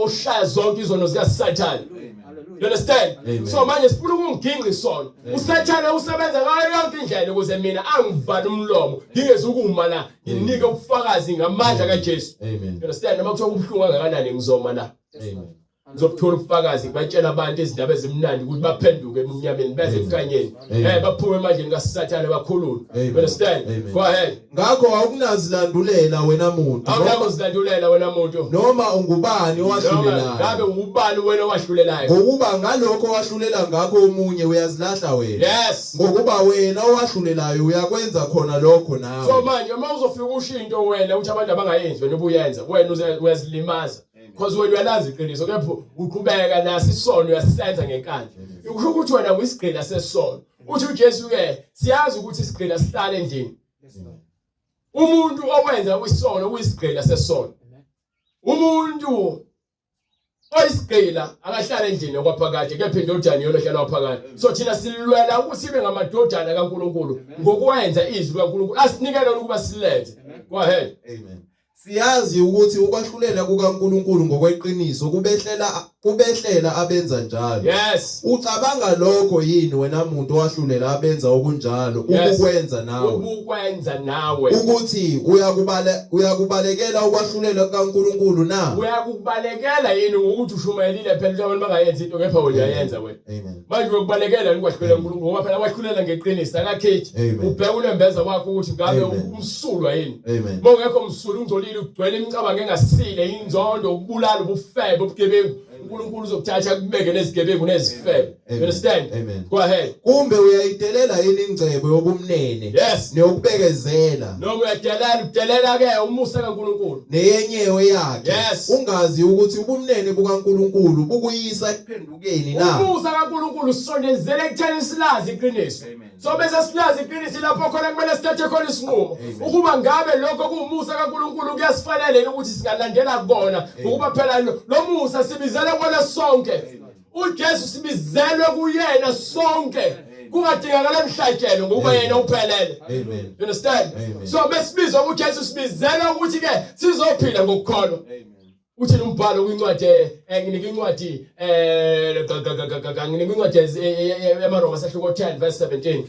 oshaya zonke izono zika Satan. You understand? So manje sifuna ukunginqa isono uSathane usebenza ngayo yonke indlela ukuze mina angivale umlomo ngingeze ukuma la nginike ubufakazi ngamandla kaJesu. You understand? Noma kuthiwa ubhlungu kangakanani ngizoma la. Ngizokuthola ubufakazi batshela abantu izindaba ezimnandi ukuthi baphenduke emnyameni beze enkanyeni baphume emandleni kaSathane bakhulule. You understand? Go ahead. Ngakho awukunazilandulela wena muntu awunazilandulela wena muntu noma ungubani owahlulelayo ngabe ungubani wena owahlulelayo ngokuba ngalokho owahlulela ngakho umunye uyazilahla wena ngokuba wena owahlulelayo uyakwenza khona lokho nawe. So manje uma uzofika ushinto wena uthi abantu abangayenzi wena ubuyenza wena uyazilimaza because wena uyalazi iqiniso kepha uqhubeka nasi isono uyasenza ngenkandla ukusho ukuthi wena uyisigqila sesono uthi uJesu ke siyazi ukuthi isigqila sihlala endini umuntu owenza isono uyisigqila sesono umuntu oyisigqila akahlala endini okwaphakade kepha indodana yona ehlala waphakade so thina silwela ukuthi sibe ngamadodana kaNkulunkulu ngokwenza izwi kaNkulunkulu asinikele ukuba silenze. Go ahead. Amen. Siyazi ukuthi ukwahlulela kukaNkulunkulu ngokweqiniso kubehlela abenza njalo. Yes. Ucabanga lokho yini wena muntu owahlulela abenza okunjalo ukukwenza nawe? Ukukwenza nawe. Ukuthi uyakubalekela ukwahlulela kukaNkulunkulu na? Uyakubalekela yini ngokuthi ushumayelile phela abantu bangayenza into kepha wena uyayenza wena. Amen. Manje uyakubalekela ukwahlulela kuNkulunkulu ngoba phela wahlulela ngeqiniso akakhethi. Ubheka ulembeza kwakho ukuthi ngabe umsulwa yini. Mongekho umsulwa ungcolile ugcwele imicabango engasile inzondo ukubulala ubufebe ubugebengu uNkulunkulu uzokuthatha kubeke nezigebengu nezifebe. You understand? Go ahead. Kumbe uyayidelela yini ingcebo yobumnene neyokubekezela noma uyadelela ke umusa kaNkulunkulu neyenyewe yakhe ungazi ukuthi ubumnene bukaNkulunkulu bukuyisa ekuphendukeni na? Umusa kaNkulunkulu sonezele ekutheni silazi iqiniso so bese silazi iqiniso lapho khona kumele sithathe khona isinqumo ukuba ngabe lokho kuumusa kaNkulunkulu kuyasifanele ukuthi singalandela kona ukuba phela lo musa sibizele kona sonke uJesu sibizelwe kuyena sonke kungadingakala emhlatshelo ngoba yena uphelele. You understand? So besibizwa uJesu sibizelwe ukuthi ke sizophila ngokukholwa. Uthi umbhalo kwincwadi nginika incwadi nginika incwadi eMaroma sahluko 10 verse 17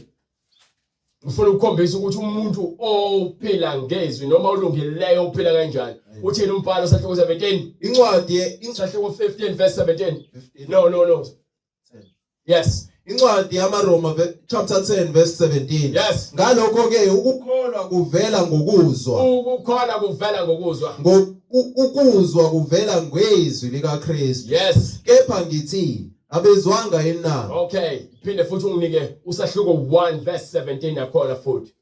ngifuna ukukhombisa ukuthi umuntu ophila ngezwi noma olungileyo uphila kanjani. Uthi umbhalo sahluko 17 incwadi sahluko 15 verse 17 no yes incwadi yaMaroma chapter 10 verse 17 yes ngalokho ke ukukholwa kuvela ngokuzwa ukuzwa kuvela ngezwi likaKristu. Yes. Kepha ngithi abezwanga yini na? Okay, phinde futhi unginike usahluko 1 verse 17 yakhona futhi.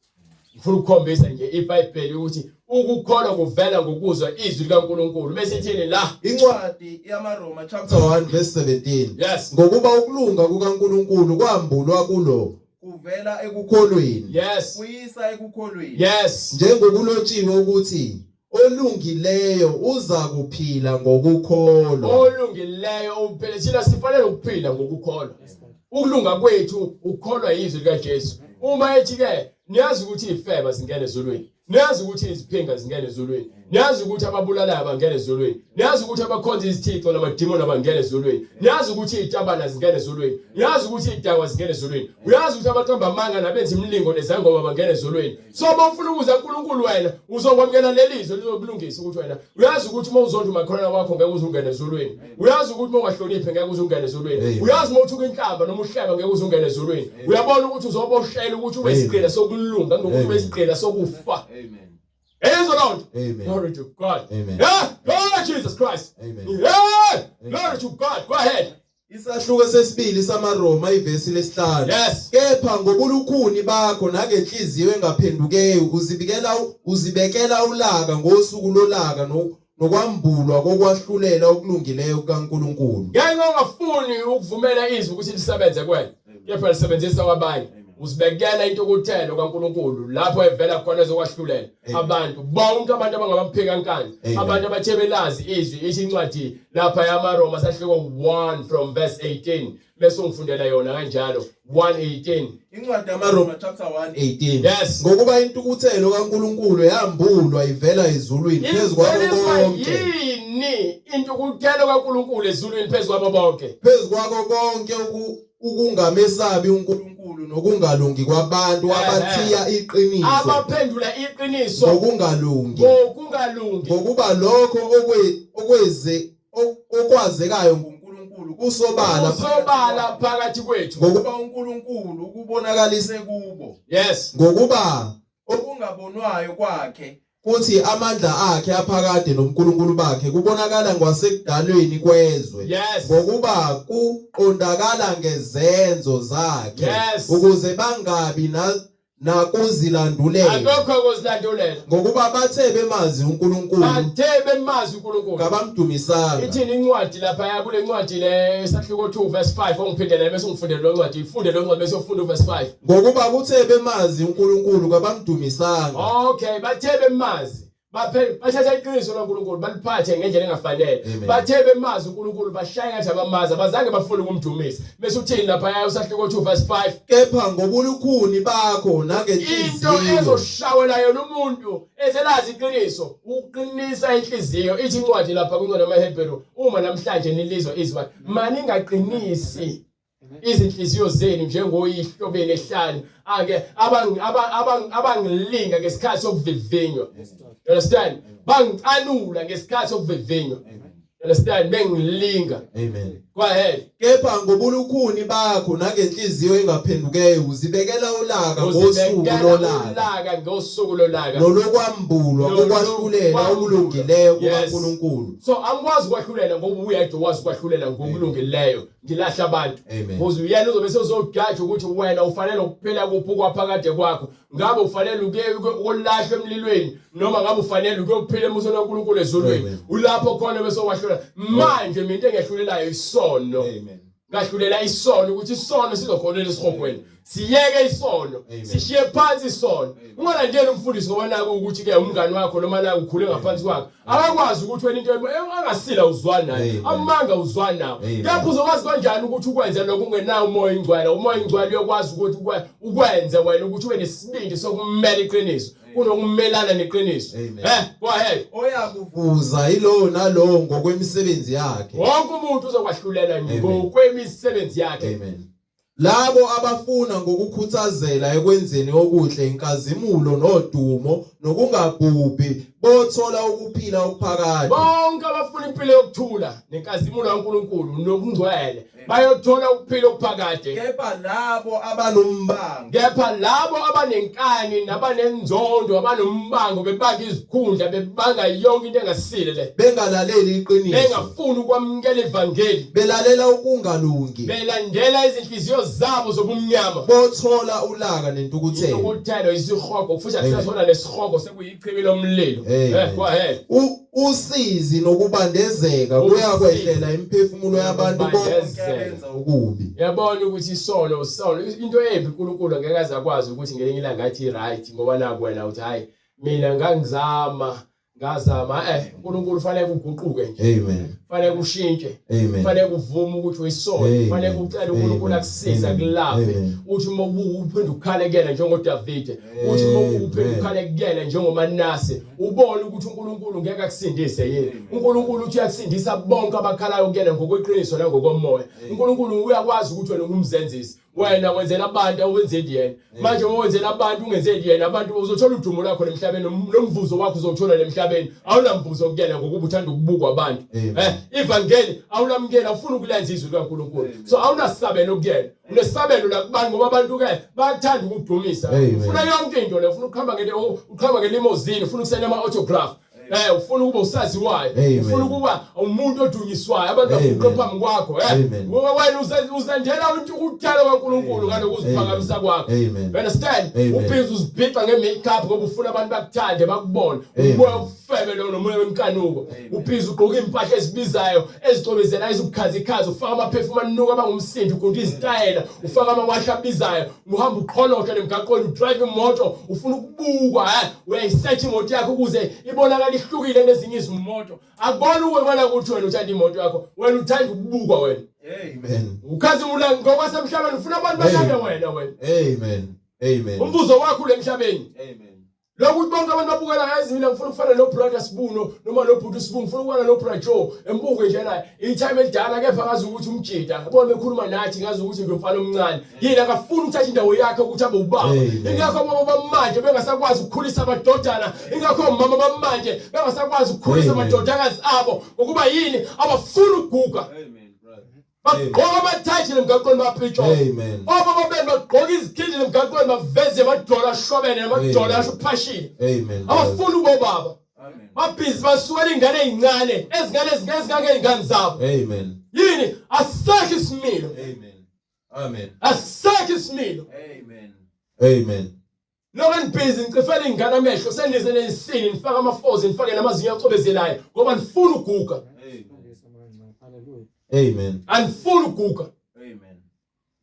Ngifuna ukukhombisa nje iBhayibheli ukuthi ukukholwa kuvela ngokuzwa izwi likaNkulunkulu. Bese ithini la? Incwadi yaMaroma chapter 1 verse 17. Yes. Ngokuba ukulunga kukaNkulunkulu kwambulwa kulo kuvela ekukholweni. Yes. Kuyisa ekukholweni. Yes. Njengokulotshiwe ukuthi olungileyo uza kuphila ngokukholwa. Olungileyo uphela thina sifanele ukuphila ngokukholwa. Ukulunga kwethu ukukholwa izwi likaJesu. Uma ethi ke niyazi ukuthi izifeba zingene ezulwini. Niyazi ukuthi iziphinga zingene ezulwini. Niyazi ukuthi ababulalayo bangene ezulwini. Niyazi ukuthi abakhonza izithixo namadimoni bangene ezulwini. Niyazi ukuthi izitabana zingene ezulwini. Niyazi ukuthi idakwa zingene ezulwini. Uyazi ukuthi abaqamba amanga nabenza imlingo nezangoma bangene ezulwini. So bafuna ukuza kuNkulunkulu wena uzokwamukela lelizwe lizokulungisa ukuthi wena uyazi ukuthi uma uzonda umakhona wakho ngeke uzungene ezulwini. Uyazi ukuthi uma ungahloniphi ngeke uzungene ezulwini. Uyazi uma uthuka inhlamba noma uhleba ngeke uzungene ezulwini. Uyabona ukuthi uzoboshela ukuthi ube isigqila sokulunga ngokuthi ube isigqila sokufa. Hands around. Amen. Glory to God. Amen. Yeah. Glory to Jesus Christ. Amen. Yeah. Glory to God. Go ahead. Isahluko sesibili samaRoma ivesi lesihlanu. Yes. Kepha kepha ngobulukhuni bakho nangenhliziyo engaphendukeyo uzibekela ulaka ngosuku lolaka nokwambulwa kokwahlulela okulungileyo kukaNkulunkulu. Ngeke ungafuni ukuvumela izwi ukuthi lisebenze kuwena, kepha lisebenzisa kwabanye. Uzibekela into okuthelo kaNkulunkulu lapho evela khona ezokwahlulela abantu bonke abantu abangabaphika kankani, abantu abathebelazi izwi ithi incwadi lapha yamaRoma sahluko 1 from verse 18 bese ungifundela yona kanjalo 1:18. Incwadi yamaRoma chapter 1:18. Yes. Ngokuba intukuthelo kaNkulunkulu yambulwa ivela ezulwini phezulu kwabo bonke. Yini intukuthelo kaNkulunkulu ezulwini phezulu kwabo bonke? Phezulu kwako konke ukungamesabi uNkulunkulu nokungalungi kwabantu abathiya iqiniso. Abaphendula iqiniso ngokungalungi. Ngokuba lokho okwazekayo nguNkulunkulu kusobala phakathi kwethu. Ngokuba uNkulunkulu ukubonakalise kubo. Yes. Ngokuba okungabonwayo kwakhe kuthi amandla akhe aphakade noNkulunkulu bakhe kubonakala ngwasekudalweni kwezwe. Yes. Ngokuba kuqondakala ngezenzo zakhe. Yes. Ukuze bangabi nakuzilandulela. Akukho kuzilandulela. Ngokuba bathe bemazi uNkulunkulu. Kabamdumisanga. Ithini incwadi lapha yakule ncwadi le sahluko 2 verse 5 ongiphindela bese ungifundele lo ncwadi ifunde lo ncwadi bese ufunda verse 5. Ngokuba kuthe bemazi uNkulunkulu kabamdumisanga. Okay, bathe bemazi bathatha iqiniso loNkulunkulu baliphathe ngendlela engafanele. Bathe bemazi uNkulunkulu bashaya ngathi abamazi abazange bafune ukumdumisa. Bese uthini lapha yayo sahluko 2 verse 5. Kepha ngobulukhuni bakho nangenhliziyo into ezoshawela yona umuntu ezelazi iqiniso uqinisa inhliziyo. Ithi incwadi lapha kwincwadi yamaHebheru uma namhlanje nilizwa izwi maningaqinisi izinhliziyo zenu njengoyihlobeni ehlani ake abangilinga ngesikhathi sokuvivinywa. You understand? Bangicanula ngesikhathi sokuvivinywa. You understand? Bengilinga. Amen. Go ahead. Kepha ngobulukhuni bakho nangenhliziyo engaphendukeyo uzibekela ulaka ngosuku lolaka nolokwambulwa kokwahlulela okulungileyo kukaNkulunkulu. So angikwazi ukwahlulela ngoba uyedwa wazi ukwahlulela ngokulungileyo ngilahla abantu. Ngoba uyena uzobe sezogaja ukuthi wena ufanele ukuphela kuphi kwaphakade kwakho. Ngabe ufanele ukulahla emlilweni noma ngabe ufanele ukuphela emuseni kaNkulunkulu ezulwini. Ulapho khona bese wahlulela. Manje into engehlulelayo isono. Ngahlulela isono ukuthi isono sizokhonela esihogweni. Siyeke isono, sishiye phansi isono. Ungalandeli umfundisi ngoba nako ukuthi ke umngani wakho noma la ukhule ngaphansi kwakhe. Akakwazi ukuthi wena into angasila uzwana naye, amanga uzwana nawo. Lapho uzokwazi kanjani ukuthi ukwenze lokho ungenawo umoya ingcwele. Umoya ingcwele uyakwazi ukuthi ukwenze wena ukuthi ube nesibindi sokumela iqiniso kunokumelana neqiniso. Go ahead. Oyakuvuza ilo nalo ngokwemisebenzi yakhe. Wonke umuntu uzokwahlulela ngokwemisebenzi yakhe. Amen. Labo abafuna ngokukhuthazela ekwenzeni okuhle inkazimulo nodumo nokungabhubhi bothola ukuphila okuphakade. Bonke abafuna impilo yokuthula nenkazimulo kaNkulunkulu nokungcwele bayothola ukuphila okuphakade. Kepha labo abanombango, kepha labo abanenkani nabanenzondo abanombango bebanga izikhundla bebanga yonke into engasile le bengalaleli iqiniso bengafuni ukwamukela ivangeli belalela ukungalungi belandela izinhliziyo zabo zobumnyama bothola ulaka nentukuthelo. Intukuthelo isihogo futhi akusasona lesihogo sekuyichibi lomlilo. Go ahead. Usizi nokubandezeka kuyakwehlela imiphefumulo yabantu bonke ukubi. Yabona ukuthi isono into embi uNkulunkulu ngeke azakwazi ukuthi ngelinye ilanga athi right ngoba naku wena uthi hayi mina ngangizama uNkulunkulu ufanele uguquke nje. Amen. Fanele ushintshe. Amen. Fanele uvume ukuthi uyisono. Fanele ucela uNkulunkulu akusiza kulaphe. Uthi uma uphinde ukhalekela njengoDavid. Uthi uma uphinde ukhalekela njengoManase. Ubone ukuthi uNkulunkulu ngeke akusindise yini. uNkulunkulu uthi uyakusindisa bonke abakhalayo kuyena ngokweqiniso nangokomoya. uNkulunkulu uyakwazi ukuthi wena ungumzenzisi. Wena wenzela abantu awenzeli yena. Manje wenzela abantu ungenzeli yena. Abantu uzothola udumo lakho emhlabeni nomvuzo wakho uzothola emhlabeni. Awunamvuzo kuyena ngokuba uthanda ukubukwa abantu. Ivangeli awulamkela ufuna ukulenza izwi likaNkulunkulu. So awunasabelo kuyena. Unesabelo lakubantu ngoba abantu ke bayathanda ukudumisa. Ufuna yonke into le ufuna ukuhamba ngelimousine ufuna ukusenda ama autograph. ufuna ukuba usaziwayo, Amen. ufuna ukuba umuntu odunyiswayo abantu Amen. babuke phambi kwakho, Amen. wena uzandela ukuthela kwaNkulunkulu ngalokho uziphakamisa kwakho. Amen. You understand? Amen. Uphiza uzibhiqa nge-makeup ngoba ufuna abantu bakuthande bakubone. Amen. Umoya ofebe lo nomoya wenkanuko. Uphiza ugqoka impahla ezibizayo ezicobezelayo ezibukhazi ufaka amaphefuma anuka abangumsindo ugunta izitayela ufaka amawasha abizayo uhamba uqholoka emgaqweni udrive imoto ufuna ukubukwa uyayisearch imoto yakho ukuze ibonakala ihlukile nezinye izimoto akubona ukubona ukuthi wena uthanda imoto yakho wena uthanda ukubukwa wena. Amen. Ukhazi ulanga ngokwasemhlabeni ufuna abantu bathande wena. Amen. Amen. Umvuzo wakho lemhlabeni. Amen. Lokhu bonke abantu babukela ngazi mina ngifuna ukufana no brother Sibuno noma lo Bhuti Sibuno ngifuna ukufana no brother Joe embuke nje naye i-time elidala kepha ngazi ukuthi umjida yabona bekhuluma nathi ngazi ukuthi ngiyomfana omncane yena akafuna ukuthatha indawo yakhe ukuthi abe ubaba. Ingakho mama bamanje bengasakwazi ukukhulisa amadodana, ingakho mama bamanje bengasakwazi ukukhulisa amadodakazi abo ngokuba yini abafuna ukuguga. Bagqoka amathathi emgaqweni bapitshwa. Amen. Obaba bagqoka izikindi emgaqweni baveze amadola ashobene namadola ashuphashile. Amen. Abafuna ubobaba. Amen. Babhizi basukela ingane ezincane ezingane ingane zabo. Amen. Yini asakhe isimilo. Amen. Amen. Asakhe isimilo. Amen. Amen. Lokho nibhizi ngicifela ingane amehlo sendize nesini nifaka amafozi nifake namazinyo acobezelayo ngoba nifuna uguga. Amen. Anifuna uguga. Amen.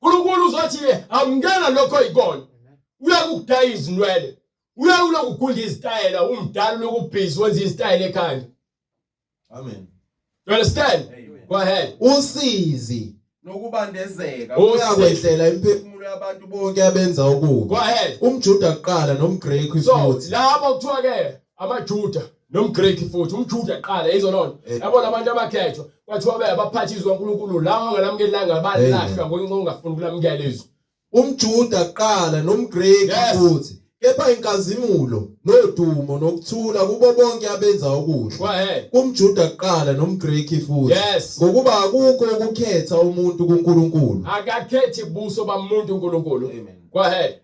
uNkulunkulu uzothi amngena lokho ikona. Uyakudaya izinwele. Uyawula ukugunda izitayela umdala lokubhizi wenza izitayela ekhanda. Amen. You understand? Amen. Go ahead. Usizi nokubandezeka uyakwehlela imphefumulo yabantu bonke abenza ukubi. Go ahead. UmJuda kuqala nomGreki So futhi. laba kuthiwa ke amaJuda nomGreki futhi umJuda kuqala izolona. Yabona abantu abakhethwa kwathiwa bayabaphathizwa uNkulunkulu lawo angalamkelanga balahla ngokungafuni ukulamkela izwi. UmJuda kuqala nomGreki futhi. Kepha inkazimulo nodumo nokuthula kubo bonke abenza okuhle. UmJuda kuqala nomGreki futhi. Ngokuba akukho ukukhetha umuntu kuNkulunkulu. Akakhethi buso bamuntu uNkulunkulu. Amen. Go ahead.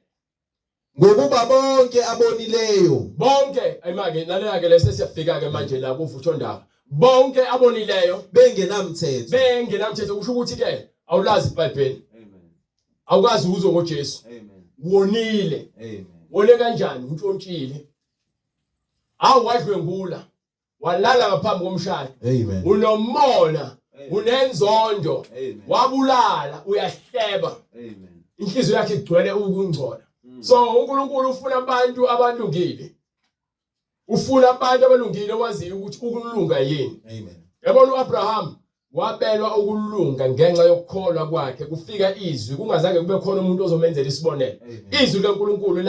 Ngokuba bonke abonileyo. Bonke ayimake lalela ke lese siyafika ke manje la kuvutho ndaba. Bonke abonileyo bengenamthetho kusho ukuthi ke awulazi iBhayibheli. Amen. Awukazi uzo ngoJesu. Amen. Wonile. Amen. Wole kanjani untshontsile. Awadlwengula. Walala ngaphambi komshado. Amen. Unomona, unenzondo. Wabulala, uyahleba. Amen. Inhliziyo yakhe igcwele ukungcola. So uNkulunkulu ufuna abantu abalungile. Ufuna abantu abalungile waziyo ukuthi ukulunga yini. Amen. Yabona uAbraham wabelwa ukulunga ngenxa yokukholwa kwakhe kufika izwi kungazange kube khona umuntu ozomenzela isibonelo. Izwi leNkulunkulu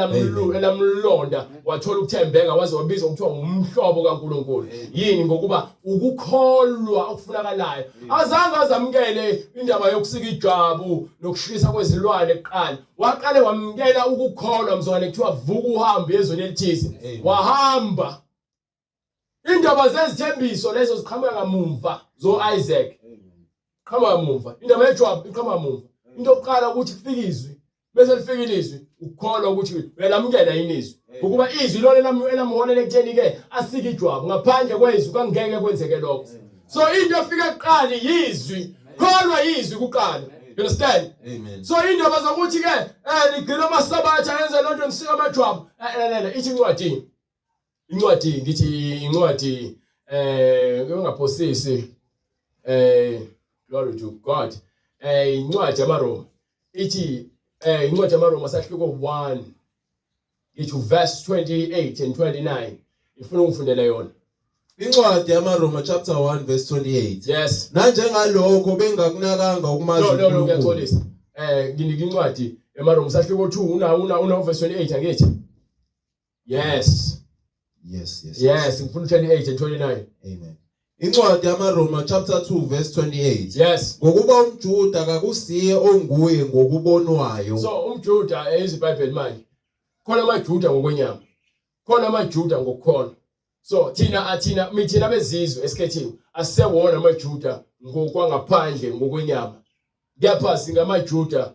elamlonda wathola ukuthembeka waze wabizwa ukuthiwa umhlobo kaNkulunkulu. Yini ngokuba ukukholwa okufunakalayo. Azange azamkele indaba yokusika ijwabu nokushisa kwezilwane kuqala. Waqale wamkela ukukholwa mzwane kuthiwa vuka uhambe ezweni elithize. Wahamba. Indaba zezithembiso lezo ziqhamuka kamumva zo Isaac. Qhamuka kamumva. Indaba yejwabu iqhamuka kamumva. Into yokuqala ukuthi kufike izwi. Bese lifikile izwi ukukholwa ukuthi uyalamukela yini izwi. Ukuba izwi lona elamholela ekutheni ke asike ijwabu ngaphandle kwezwi kangeke kwenzeke lokho. So into efika kuqala yizwi. Kholwa yizwi kuqala. You understand? Amen. So indaba zokuthi ke ligcina amasabatha yenza lonto nisika amajwabu. Ithi incwadi. Incwadi ngithi incwadi ngingaphosisi glory to God. Incwadi yamaroma ithi incwadi yamaroma sahluko 1 ithi verse 28 and 29 ifuna ukufundela yona. Incwadi yamaroma chapter 1 verse 28. Yes. Nanjengalokho bengakunakanga ukumazi uNkulunkulu. No ngiyatholisa. Nginika incwadi yamaroma sahluko 2 una verse 28 angithi. Yes. Yes, ngifuna 28 and 29. Amen. Incwadi yamaroma chapter 2 verse 28. Yes. Ngokuba umJuda akakusiye onguye ngokubonwayo. So umJuda iBhayibheli manje. Khona amaJuda ngokwenyama. Khona amaJuda ngokukhona. So thina bezizwe esikhethiwe asewona amaJuda ngokwangaphandle ngokwenyama. Kepha singamaJuda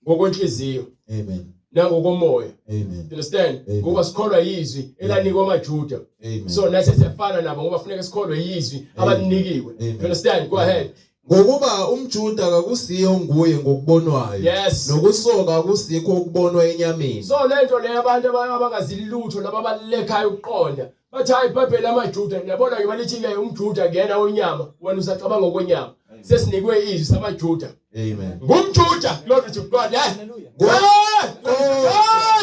ngokwenhliziyo. Amen. nangokomoya. Amen. You understand? Amen. Ngoba sikholwa yizwi elanikwa amaJuda. Amen. So nathi siyafana nabo ngoba kufanele sikholwe yizwi abanikiwe. You understand? Go ahead. Ngokuba umJuda akusiyo nguye ngokubonwayo. Yes. Nokusoka akusikho ukubonwa enyameni. So lento le abantu abangazili lutho laba abalekhayo ukuqonda. Bathi hayi iBhayibheli amaJuda yabona ke balithi ke umJuda ngena wenyama wena usacabanga ngokwenyama. Sesinikwe izwi samaJuda. Amen. Ngumjuda, glory to God.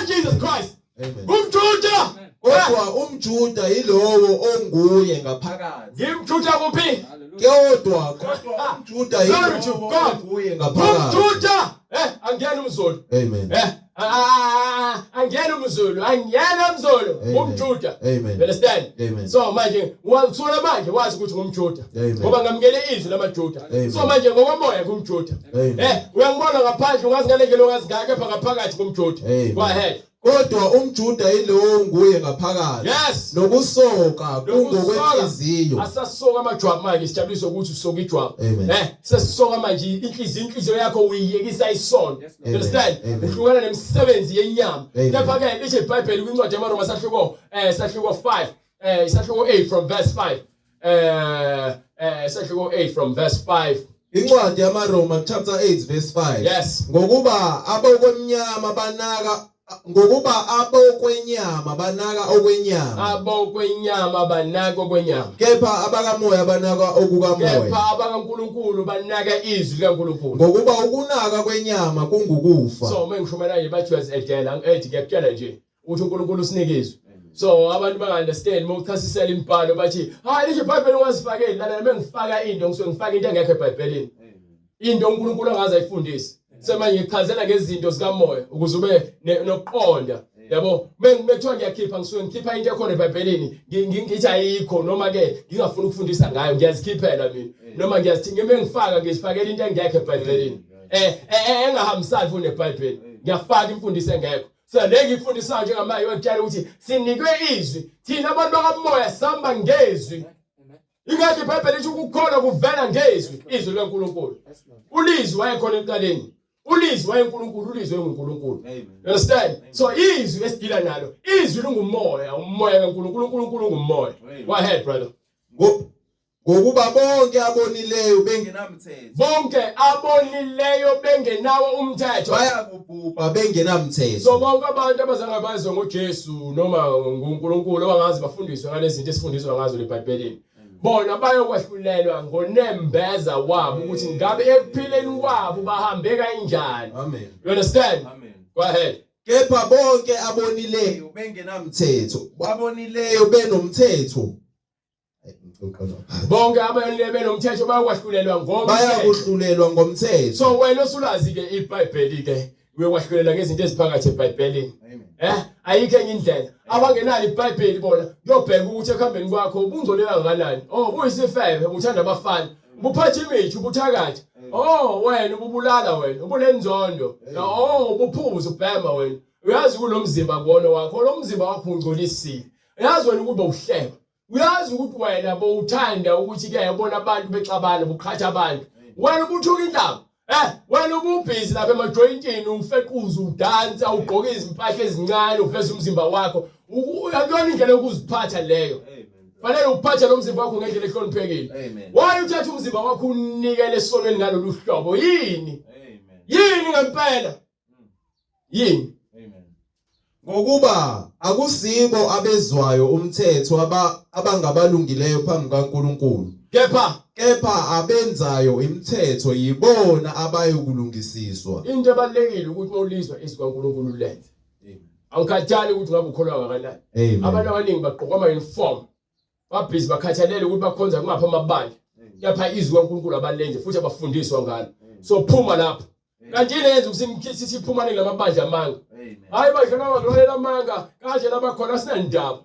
Jesus Christ. Amen. Ngumjuda. Kodwa umJuda yilowo onguye ngaphakathi. Ngimjuda kuphi? Kodwa umJuda yilowo onguye ngaphakathi. Ngumjuda. Angena umZulu. Amen. Angena umZulu. Angena umZulu. Ngumjuda. Amen. Understand? Amen. So manje wathula manje wazi ukuthi ngumjuda. Ngoba ngamukele izwi lamaJuda. So manje ngokomoya ngumjuda. Uyangibona ngaphandle ungazi ngalengelo ungazi ngake phakathi ngumjuda. Go ahead. Kodwa umJuda yilowo nguye ngaphakathi. Yes. Nokusoka kungokwenhliziyo. Asasoka amajwabu manje sijabuliso ukuthi usoka ijwabu. Sesisoka manje inhliziyo yakho uyiyekisa isono. Understand? Uhlukana nemisebenzi yenyama. Lapha ke lithi iBhayibheli kwincwadi yaMaroma sahluko 5 isahluko 8 from verse 5 sahluko 8 from verse 5. Incwadi yaMaroma chapter 8 verse 5. Yes. Ngokuba abokwenyama banaka okwenyama. Kepha abakamoya banaka okukamoya. Kepha abakaNkulunkulu banaka izwi likaNkulunkulu. Ngokuba ukunaka kwenyama kungukufa. So mengishomela nje bathi uyazedela ngithi ngiyakutshela nje uthi uNkulunkulu usinike izwi. So abantu bangaunderstand mawuchasisela imibhalo bathi hayi lithi iBhayibheli ungazifakeli lana mengifaka into ngisuke ngifaka into engekho eBhayibhelini. Into uNkulunkulu angaze ayifundise. Semanje ngichazela ngezinto zikamoya ukuze ube nokuqonda. Yabo bekuthiwa ngiyakhipha ngisuke ngikhipha into ekhona eBhayibhelini ngithi ayikho noma ke ngingafuni ukufundisa ngayo ngiyazikhiphela mina. Noma ngiyazithi ngifaka ngizifakela into engekho eBhayibhelini. Engahambisani futhi neBhayibheli. Ngiyafaka imfundiso engekho. So leki ifundisayo njengamaye wekutshela ukuthi sinikwe izwi thina abantu bakamoya samba ngezwi. Ingathi iBhayibheli lithi ukukholwa kuvela ngezwi izwi likaNkulunkulu. Ulizwi wayekhona ekuqaleni. Ulizwi wayeNkulunkulu, ulizwi wayeNkulunkulu. Understand? So izwi esidila nalo, izwi lingumoya, umoya kaNkulunkulu, uNkulunkulu ungumoya. Go ahead brother. Ngokuba bonke abonileyo bengenawo umthetho bayakubhubha bengenamthetho. So bonke abantu abazangabaziwe ngoJesu noma nguNkulunkulu abangazi bafundiswe ngalezi zinto esifundiswa ngazo leBhayibhelini. Bona bayokwahlulelwa ngonembeza wabo ukuthi ngabe ekuphileni kwabo bahambe kanjani. Amen. You understand? Amen. Go ahead. Kepha bonke abonileyo bengenamthetho, abonileyo benomthetho. Bonke abonileyo benomthetho bayakuhlulelwa ngomthetho. So wena osulazi ke iBhayibheli ke uyokwahlulela ngezinto eziphakathi eBhayibhelini. Ayikho enye indlela. Abangenalo iBhayibheli bona kuyobheka ukuthi ekhambeni kwakho ubungcolela kangakanani. Oh uyisifebe uthanda abafana. Ubuphatha imithi ubuthakathi. Oh wena ubulala wena ubunenzondo. Oh ubuphuza ubhema wena. Uyazi kulomzimba kuona wakho lo mzimba wakho ungcolisile. Uyazi wena ukuba uhleba. Uyazi ukuthi wena bowuthanda ukuthi ke yabona abantu bexabana buqhatha abantu. Wena ubuthuka indaba. Wena ububhizi lapha emajointini ufequza udansa ugqoka izimpahla ezincane uveza umzimba wakho. Uyakuyona indlela yokuziphatha leyo. Fanele uphathe lo mzimba wakho ngendlela ehloniphekile. Why uthatha umzimba wakho unikele esonweni ngalolu hlobo? Yini? Yini ngempela? Yini? Ngokuba akusibo abezwayo umthetho abangabalungileyo phambi kaNkulunkulu. Kepha abenzayo imithetho yibona abayokulungisiswa. Into ebalekile ukuthi mawulizwa izwi kaNkulunkulu lenze. Awukhathali ukuthi ngabe ukholwa kangakanani. Abantu abaningi bagqoka ama-uniform. Babhizi bakhathalele ukuthi bakhonza kungapha amabandla. Yapha izwi kaNkulunkulu abalenze futhi abafundiswa ngalo. So phuma lapha. Kanti yenza ukuthi siphumane lamabandla amanga. Hayi badlala badlalela amanga kanje labakhona sinandaba.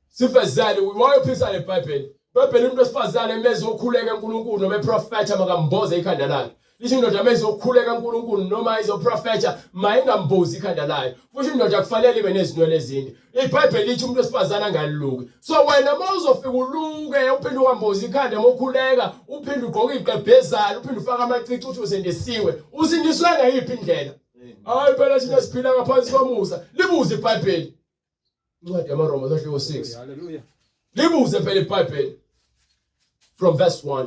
Sifezele wayophisa leBhayibheli. iBhayibheli umuntu wesifazane emezokhuleka uNkulunkulu noma eprofetha makamboze ikhanda lakhe. Lithi indoda mezokhuleka uNkulunkulu noma izoprofetha mayingambozi ikhanda layo. Futhi indoda kufanele ibe nezinwele ezinde. iBhayibheli lithi umuntu wesifazane angaluki. So wena mawuzofika uluke uphinde uhamboza ikhanda mokhuleka uphinde ugqoka iqebhezana uphinde ufaka amacici uthi usindisiwe. Usindiswe ngayiphi indlela? hayi phela thina siphila ngaphansi komusa. Libuze iBhayibheli. Incwadi yamaRoma 6. Hallelujah. Libuze phela iBhayibheli. From verse 1.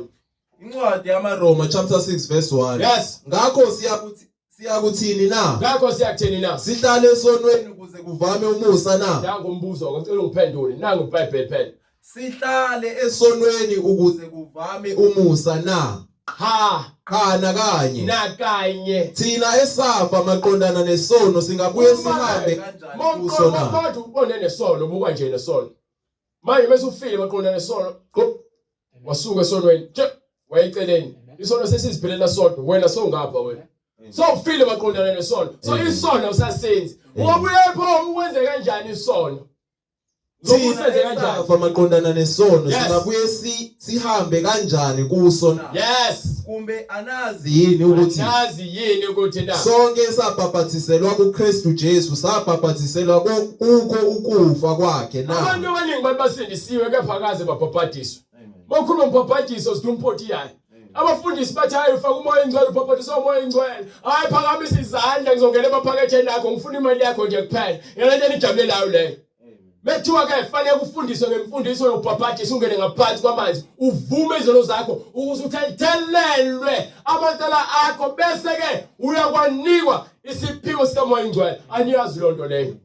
Incwadi yamaRoma chapter 6 verse 1. Yes. Ngakho siyakuthini na? Ngakho siyakutheni na? Sihlale esonweni ukuze kuvame umusa na? Nangu umbuzo ngicela ungiphendule. Nangu iBhayibheli phela. Sihlale esonweni ukuze kuvame umusa na? Cha nakanye. Nakanye. Thina esafa maqondana nesono singabuye sihambe kanjani kuso na? Manje ubone nesono buka nje nesono. Manje bese ufile maqondana nesono. Wasuka esonweni. Wayeceleni. Isono sesiziphelela sodwa wena sowungapha wena. So ufile maqondana nesono. So isono usasenzi. Wabuye pho ukwenze kanjani isono? Thina esafa maqondana nesono singabuye sihambe kanjani kuso na? Yes. Kumbe anazi yini ukuthi na sonke sabhaphathiselwa kuKristu Jesu sabhaphathiselwa kuko ukufa kwakhe na? Abantu abaningi basindisiwe kepha kaze babhabhadiswe. Bakhuluma ngobhabhadiso sidumphoti yayo. Abafundisi bathi hayi ufaka umoya engcwele ubhabhadisa umoya engcwele. Hayi phakamisa izandla ngizongena ebaphaketheni lakho ngifuna imali yakho nje kuphela. Yena nje ijabulelayo leyo. Methiwa ke fanele kufundiswe ngemfundiso yobhabhadisa ungene ngaphansi kwamanzi uvume izono zakho ukuze uthelelwe amacala akho bese ke uyakwanikwa isiphiwo sikamoya engcwele. Aniyazi lonto leyo.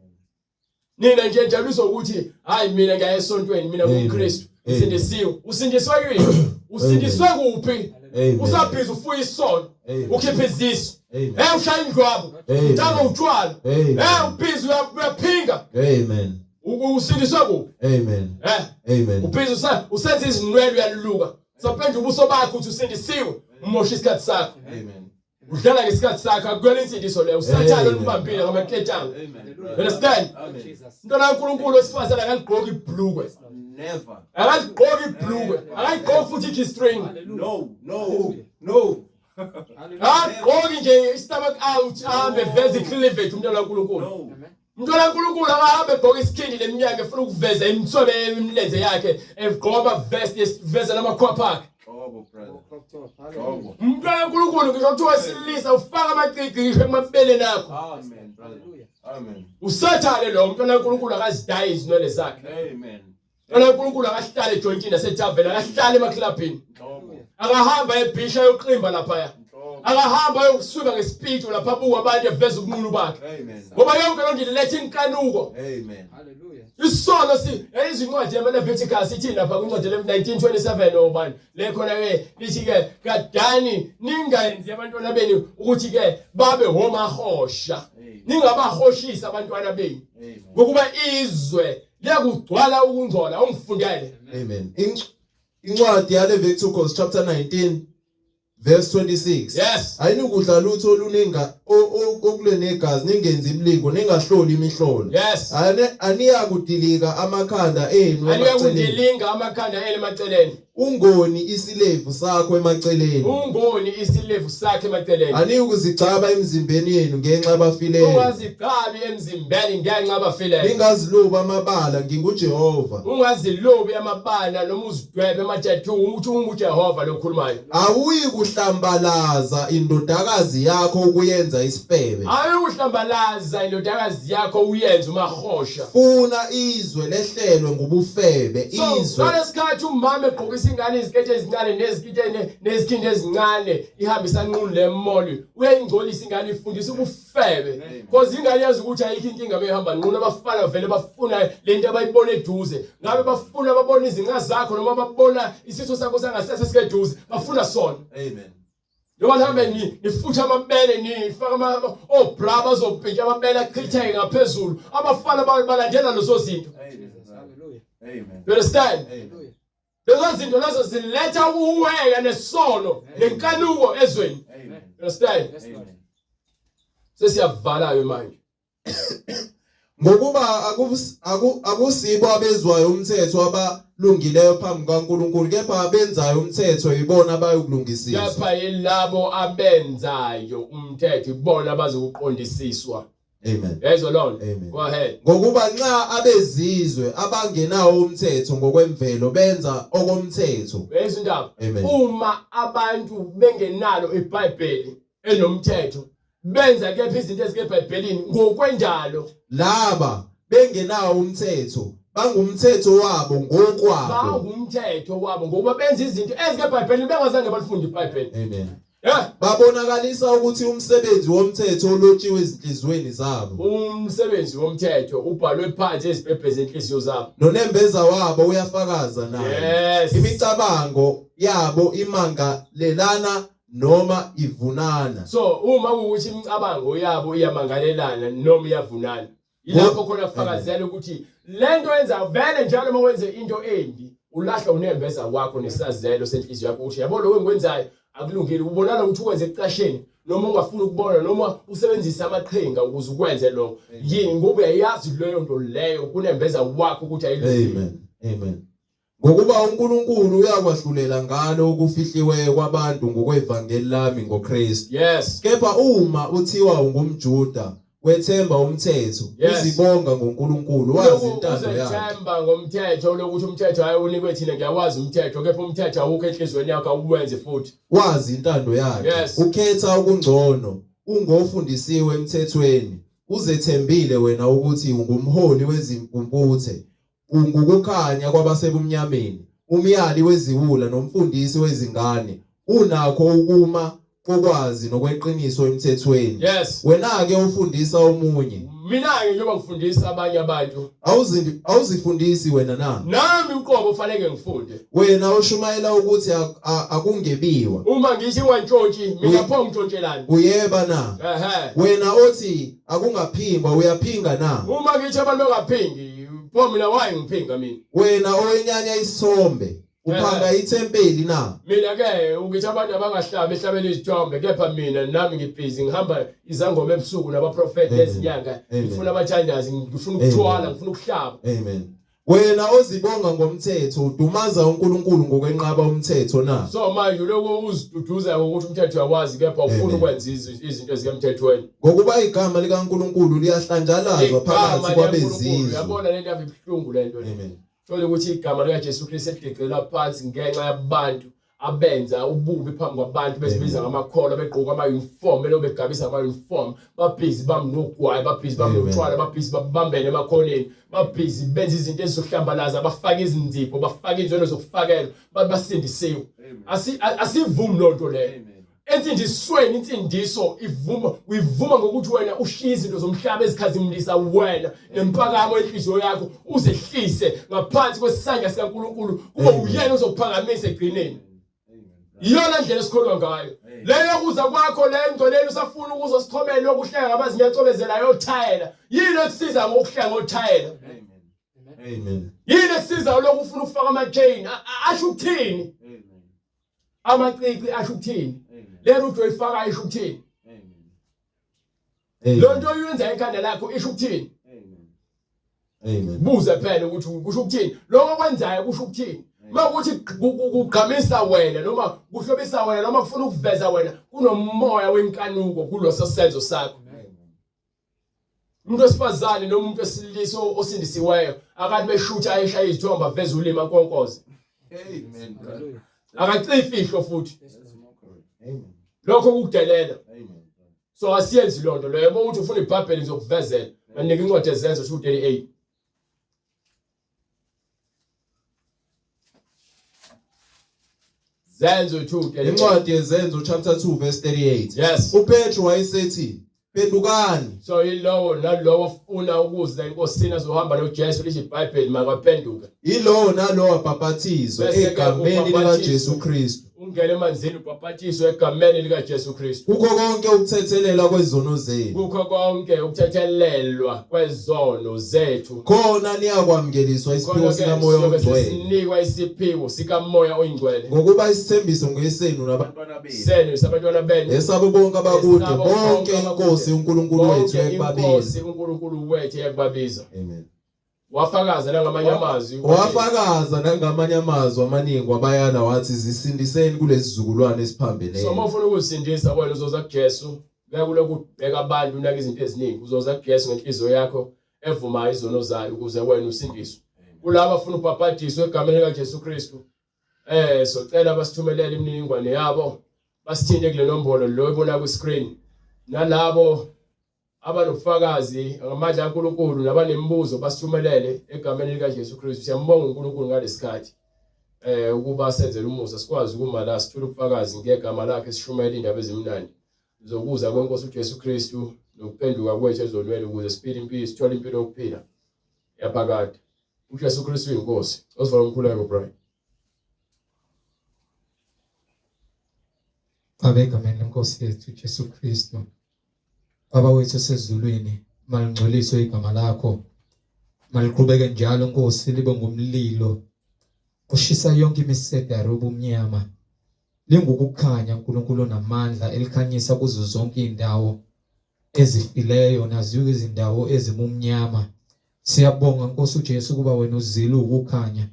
Nina nje njalo uzokuthi hayi mina ngaya esontweni mina kuKristu. Usindisiwe. Usindiswe yini? Usindiswe kuphi? Usabhiza ufuya isono. Ukhipha izisu. Ushaya indlwabu. Utanga utshwala. Ubhiza uyaphinga. Amen. Usindiswe kuphi? Amen. Amen. Ubhiza usenza izinwele uyaluka. Saphendla ubuso bakho uthi usindisiwe. Umosha isikhathi sakho. Amen. Udlala ngesikhathi sakho akuyona insindiso leyo. Usathana olubambile ngamaketanga. Understand? Intwana kaNkulunkulu osifazana akaligqoki ibhlukwe. Never. Akagqoki ibhlukwe. Akagqoki futhi i-string. No. Akagqoki nje i-stomach out ahambe veze i-cleavage umntwana kaNkulunkulu. Umntwana kaNkulunkulu akahambe egqoka isikhindi leminyaka efuna ukuveza imithwebe yemilenze yakhe egqoka ama-vest esiveza namakhwapha akhe. Umntwana kaNkulunkulu ngisho kuthiwa wesilisa ufaka amacici ngisho emabeleni akho. Amen. Usathane lo umntwana kaNkulunkulu akazidayi izinwele zakhe. Amen. Umntwana kaNkulunkulu akahlala ejointini asethaveni akahlala emaklabhini. Akahamba ebhisha yoqimba lapha. Akahamba ayokusuka ngespeech lapha buka abantu eveza ubunqunu bakhe. Ngoba yonke lonto iletha inkanuko. Amen. Hallelujah. Isono izincwadi yamaLeviticus ithi lapha kwincwadi 19:27 obani le khona ke lithi ke kadani ningayenzi abantwana benu ukuthi ke babe homahosha. Ningabahoshisa abantwana benu. Ngokuba izwe liyakugcwala ukungcola ungifundele. Amen. Incwadi yaLeviticus chapter 19 verse 26. Yes. Ayinukudla lutho oluninga okulenegazi ningenzi imlingo ningahloli imihlolo. Yes. Aniyakudilika amakhanda enu Aniyakudilinga amakhanda enu emaceleni. Ungoni isilevu sakho emaceleni. Ungoni isilevu sakhe emaceleni. Aniyukuzigcaba emzimbeni yenu ngenxa yabafileyo. Ungazigcabi emzimbeni ngenxa yabafileyo. Ningazilobi amabala nginguJehova. Ungazilobi amabala noma uzidwebe ematathu ukuthi unguJehova lokhulumayo. Awuyi kuhlambalaza indodakazi yakho ukuyenza isifebe. Ayukuhlambalaza indodakazi yakho uyenze umahosha. Funa izwe lehlelwe ngobufebe izwe. So ngesikhathi umama egqokisa ingane izikete ezincane nezikhindi ezincane ihambisa nqunu lemoli uyayingcolisa ingane ifundisa ubufebe because ingane yazi ukuthi ayikho inkinga behamba nqunu abafana vele bafuna lento abayibona eduze ngabe bafuna babona izinqa zakho noma babona isitho sakho sangasese sikeduze bafuna sona. Amen. Noma hambe nifutha amabele nifaka obra bazophintsha amabele achitheke ngaphezulu abafana balandela lezo zinto. Amen. You understand? Amen. Lezo zinto lezo ziletha uweka nesono nenkanuko ezweni. Amen. You understand? Amen. Sesiyavalayo manje. Ngokuba akusibo abezwayo umthetho abalungileyo phambi kaNkulunkulu kepha abenzayo umthetho yibona abayokulungisiswa. Lapha yilabo abenzayo umthetho ibona abazokuqondisiswa. Amen. Yezwa Lord. Amen. Go ahead. Ngokuba nxa abezizwe abangenawo umthetho ngokwemvelo benza okomthetho. Yezindaba. Amen. Uma abantu bengenalo iBhayibheli enomthetho benza kephi izinto ezikeBhayibhelini ngokwenjalo. Laba bengenawo umthetho bangumthetho wabo ngokwabo. Bangumthetho wabo ngoba benza izinto ezikeBhayibhelini bengazange balifunde iBhayibheli. Amen. Yeah. Babonakalisa ukuthi umsebenzi womthetho ulotshiwe ezinhlizweni zabo. Umsebenzi womthetho ubhalwe phansi ezibhebhezi enhliziyo zabo. Nonembeza wabo uyafakaza naye. Yes. Imicabango yabo imangalelana noma ivunana. So uma ukuthi imicabango yabo iyamangalelana noma iyavunana, ilapho khona kufakazela ukuthi lento yenza vele njalo uma wenze into embi ulahla unembeza wakho nesazelo senhliziyo yakho ukuthi yabo lo engikwenzayo akulungile. Ubonana ukuthi ukwenze ekuqasheni noma ungafuni ukubona noma usebenzisa amaqhinga ukuze ukwenze lokho. Yini ngoba uyayazi leyo nto leyo kunembeza wakho ukuthi ayilungile. Amen. Amen. Ngokuba uNkulunkulu uyakwahlulela ngalo ukufihliweyo kwabantu ngokwevangeli lami ngoKristu. Yes. Kepha uma uthiwa ungumJuda wethemba umthetho uzibonga ngoNkulunkulu wazi intando yakhe. Uzethemba ngomthetho lokuthi umthetho ayunikwe thina ngiyawazi umthetho kepha umthetho awukho enhlizweni yakho awuwenze futhi. Wazi intando yakhe. Ukhetha okungcono ungofundisiwe emthethweni uzethembile wena ukuthi ungumholi wezimpumputhe ungukukhanya kwabasebumnyameni umyali weziwula nomfundisi wezingane unakho ukuma kokwazi nokweqiniso emthethweni. Wena ke ufundisa omunye. Mina ke njengoba ngifundisa abanye abantu awuzifundisi wena na. Nami uqobo ufanele ngifunde. Wena oshumayela ukuthi akungebiwa. Uma ngithi ngwantshontshe mina pho ngitshontshelana. Uyeba na. Wena othi akungaphingwa uyaphinga na. Uma ngithi abantu bengaphingi pho mina wayi ngiphinga mina. Wena owenyanya isithombe uphanga ithempeli na. Mina ke ungithi abantu abangahlabi ehlabela izithombe kepha mina nami ngibhizi ngihamba izangoma ebusuku nabaprofeti lezinyanga ngifuna abathandazi ngifuna ukuthwala ngifuna ukuhlaba. Amen. Wena ozibonga ngomthetho udumaza uNkulunkulu ngokwenqaba umthetho na. So manje lokho uziduduza ukuthi umthetho uyawazi kepha ufuna ukwenza izinto ezikemthethweni. Ngokuba igama likaNkulunkulu liyahlanjalazwa phakathi kwabezizwe. Uyabona lento yabuhlungu lento. Amen. Tole ukuthi igama lika Jesu Kristu eligeqela phansi ngenxa yabantu abenza ububi phambi kwabantu bezibiza ngamakhola begqoka ama-uniform belo begabisa ama-uniform babhizi bamnogwayi babhizi bamnotshwala babhizi babambene emakhoneni babhizi benza izinto ezizohlambalaza bafake izinzipho bafake inzono zokufakela basindisiwe. Asivumi lonto leyo. Entindisweni intindiso ivuma ngokuthi wena ushiye izinto zomhlaba ezikhazimlisa wena nempakamo enhliziyo yakho uzehlise ngaphansi kwesandla sikaNkulunkulu kuba uyena ozokuphakamisa egcineni. Iyona ndlela esikholwa ngayo. Leyo kuza kwakho le nto lelo usafuna ukuzosithomela lokuhlenga ngabazinyacobezela yothayela. Yini ekusiza ngokuhlenga ngothayela? Amen. Yini ekusiza lokhu ufuna ukufaka ama-chain asho ukuthini? Amacici asho ukuthini? Lero nto oyifaka ayisho ukuthini? Lo nto oyenza ekhanda lakho isho ukuthini? Amen. Buza phela ukuthi kusho ukuthini? Lokho kwenzayo kusho ukuthini? Makuthi kugqamisa wena noma kuhlobisa wena noma kufuna ukuveza wena kunomoya wenkanuko kuloso senzo sakho. Umuntu osifazane noma umuntu wesilisa osindisiweyo akathi beshutha ayishaya izithombe aveza ulima konkoze. Amen. Akacifihlo futhi. Amen. Lokho kukudelela. Amen. So asiyenzi lonto leyo uma uthi ufuna iBhayibheli ngizokuvezela nganika incwadi ezenzo 2:38. Zenzo 2:38. Incwadi yezenzo chapter 2 verse 38. Yes. uPetru wayesethi pendukani. So yilowo nalowo ufuna ukuza enkosini azohamba noJesu lithi iBhayibheli makaphenduka. Yilowo nalowo wabhaphathizwa egameni likaJesu Kristu. Ungene emanzini ubhaphathiswe egameni likaJesu Kristu. Kukho konke ukuthethelela kwezono zenu. Kukho konke ukuthethelelwa kwezono zethu. Khona niyakwamkeliswa isiphiwo sikamoya ongcwele. Sinikwa isiphiwo sikamoya oyingcwele. Ngokuba isithembiso ngesenu nabantwana benu. Senu sabantwana benu. Esabo bonke abakude bonke inkosi uNkulunkulu wethu ekubabili. Inkosi uNkulunkulu wethu ekubabiza. Amen. Wafakaza nangamanye amazwi. Wafakaza nangamanye amazwi amaningi wabayana wathi zisindiseni kulezi zizukulwane esiphambene. So mawufuna ukusindisa wena uzoza kuJesu. Ngeke kuloko ubheka abantu unaka izinto eziningi. Uzoza kuJesu ngenhliziyo yakho evuma izono zayo ukuze wena usindiswe. Kulabo afuna ukubhaphathiswa egameni likaJesu Kristu. So cela basithumelele imininingwane yabo. Basithinte kule nombolo lo ibona ku screen. nalabo abanobufakazi ngamandla kaNkulunkulu nabanemibuzo basithumelele egameni lika Jesu Kristu. Siyambonga uNkulunkulu ngalesikhathi ukuba senzele umusa sikwazi ukuma la sithule ubufakazi ngegama lakhe sishumele indaba ezimnandi zokuza kwenkosi uJesu Kristu nokuphenduka kwethu ezolweni ukuze siphile impilo sithole impilo yokuphila yaphakade. uJesu Kristu inkosi. Osivala umkhuleko Brian. Baba egameni lenkosi yethu Jesu Kristu, Baba wethu osezulwini, malingcoliswe igama lakho, maliqhubeke njalo Nkosi libe ngumlilo ushisa yonke imiseda robumnyama, lingukukhanya uNkulunkulu namandla elikhanyisa kuzo zonke indawo ezifileyo naziyo izindawo ezimumnyama. Siyabonga Nkosi uJesu kuba wena uzile ukukhanya,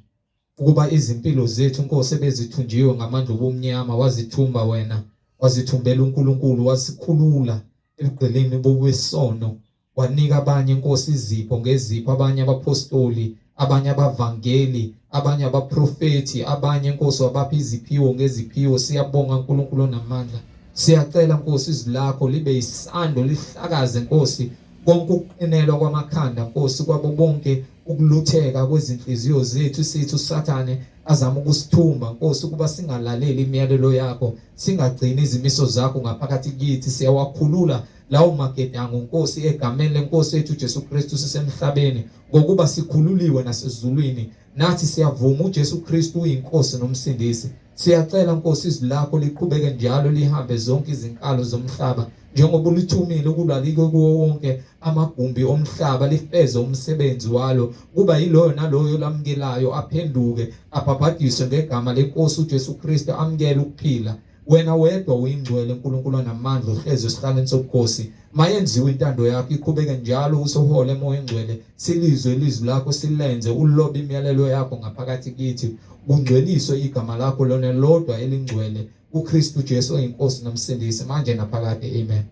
ukuba izimpilo zethu Nkosi bezithunjiwe ngamandla obumnyama, wazithumba wena, wazithumbela uNkulunkulu, wasikhulula ebugqilini bokwesono, wanika abanye Nkosi izipho ngezipho, abanye abapostoli, abanye abavangeli, abanye abaprofeti, abanye Nkosi wabapha iziphiwo ngeziphiwo. Siyabonga uNkulunkulu namandla, siyacela Nkosi izwi lakho libe isando lihlakaze Nkosi konke ukuqinelwa kwamakhanda Nkosi, kwabo bonke ukulutheka kwezinhliziyo zethu sithu Sathane azama ukusithumba Nkosi, kuba singalaleli imiyalelo yakho, singagcini izimiso zakho ngaphakathi kithi. Siyawakhulula lawo magedango Nkosi egameni lenkosi yethu Jesu Kristu sisemhlabeni, ngokuba sikhululiwe nasezulwini. Nathi siyavuma uJesu Kristu uyinkosi nomsindisi. Siyacela Nkosi izwi lakho liqhubeke njalo lihambe zonke izinkalo zomhlaba, njengoba ulithumile ukulalike kuwo wonke amagumbi omhlaba, lifeze umsebenzi walo, kuba yiloyo naloyo lamukelayo aphenduke abhabhadiswe ngegama lenkosi uJesu Kristu amukele ukuphila. Wena wedwa uyingcwele uNkulunkulu namandla, uhlezi esihlalweni sobukhosi. Mayenziwe intando yakho iqhubeke njalo usohole emoya engcwele, silizwe ilizwi lakho, silenze ulobe imiyalelo yakho ngaphakathi kithi, kungcweliswe igama lakho lona lodwa elingcwele uKristu Jesu oyinkosi nomsindisi manje naphakade. Amen.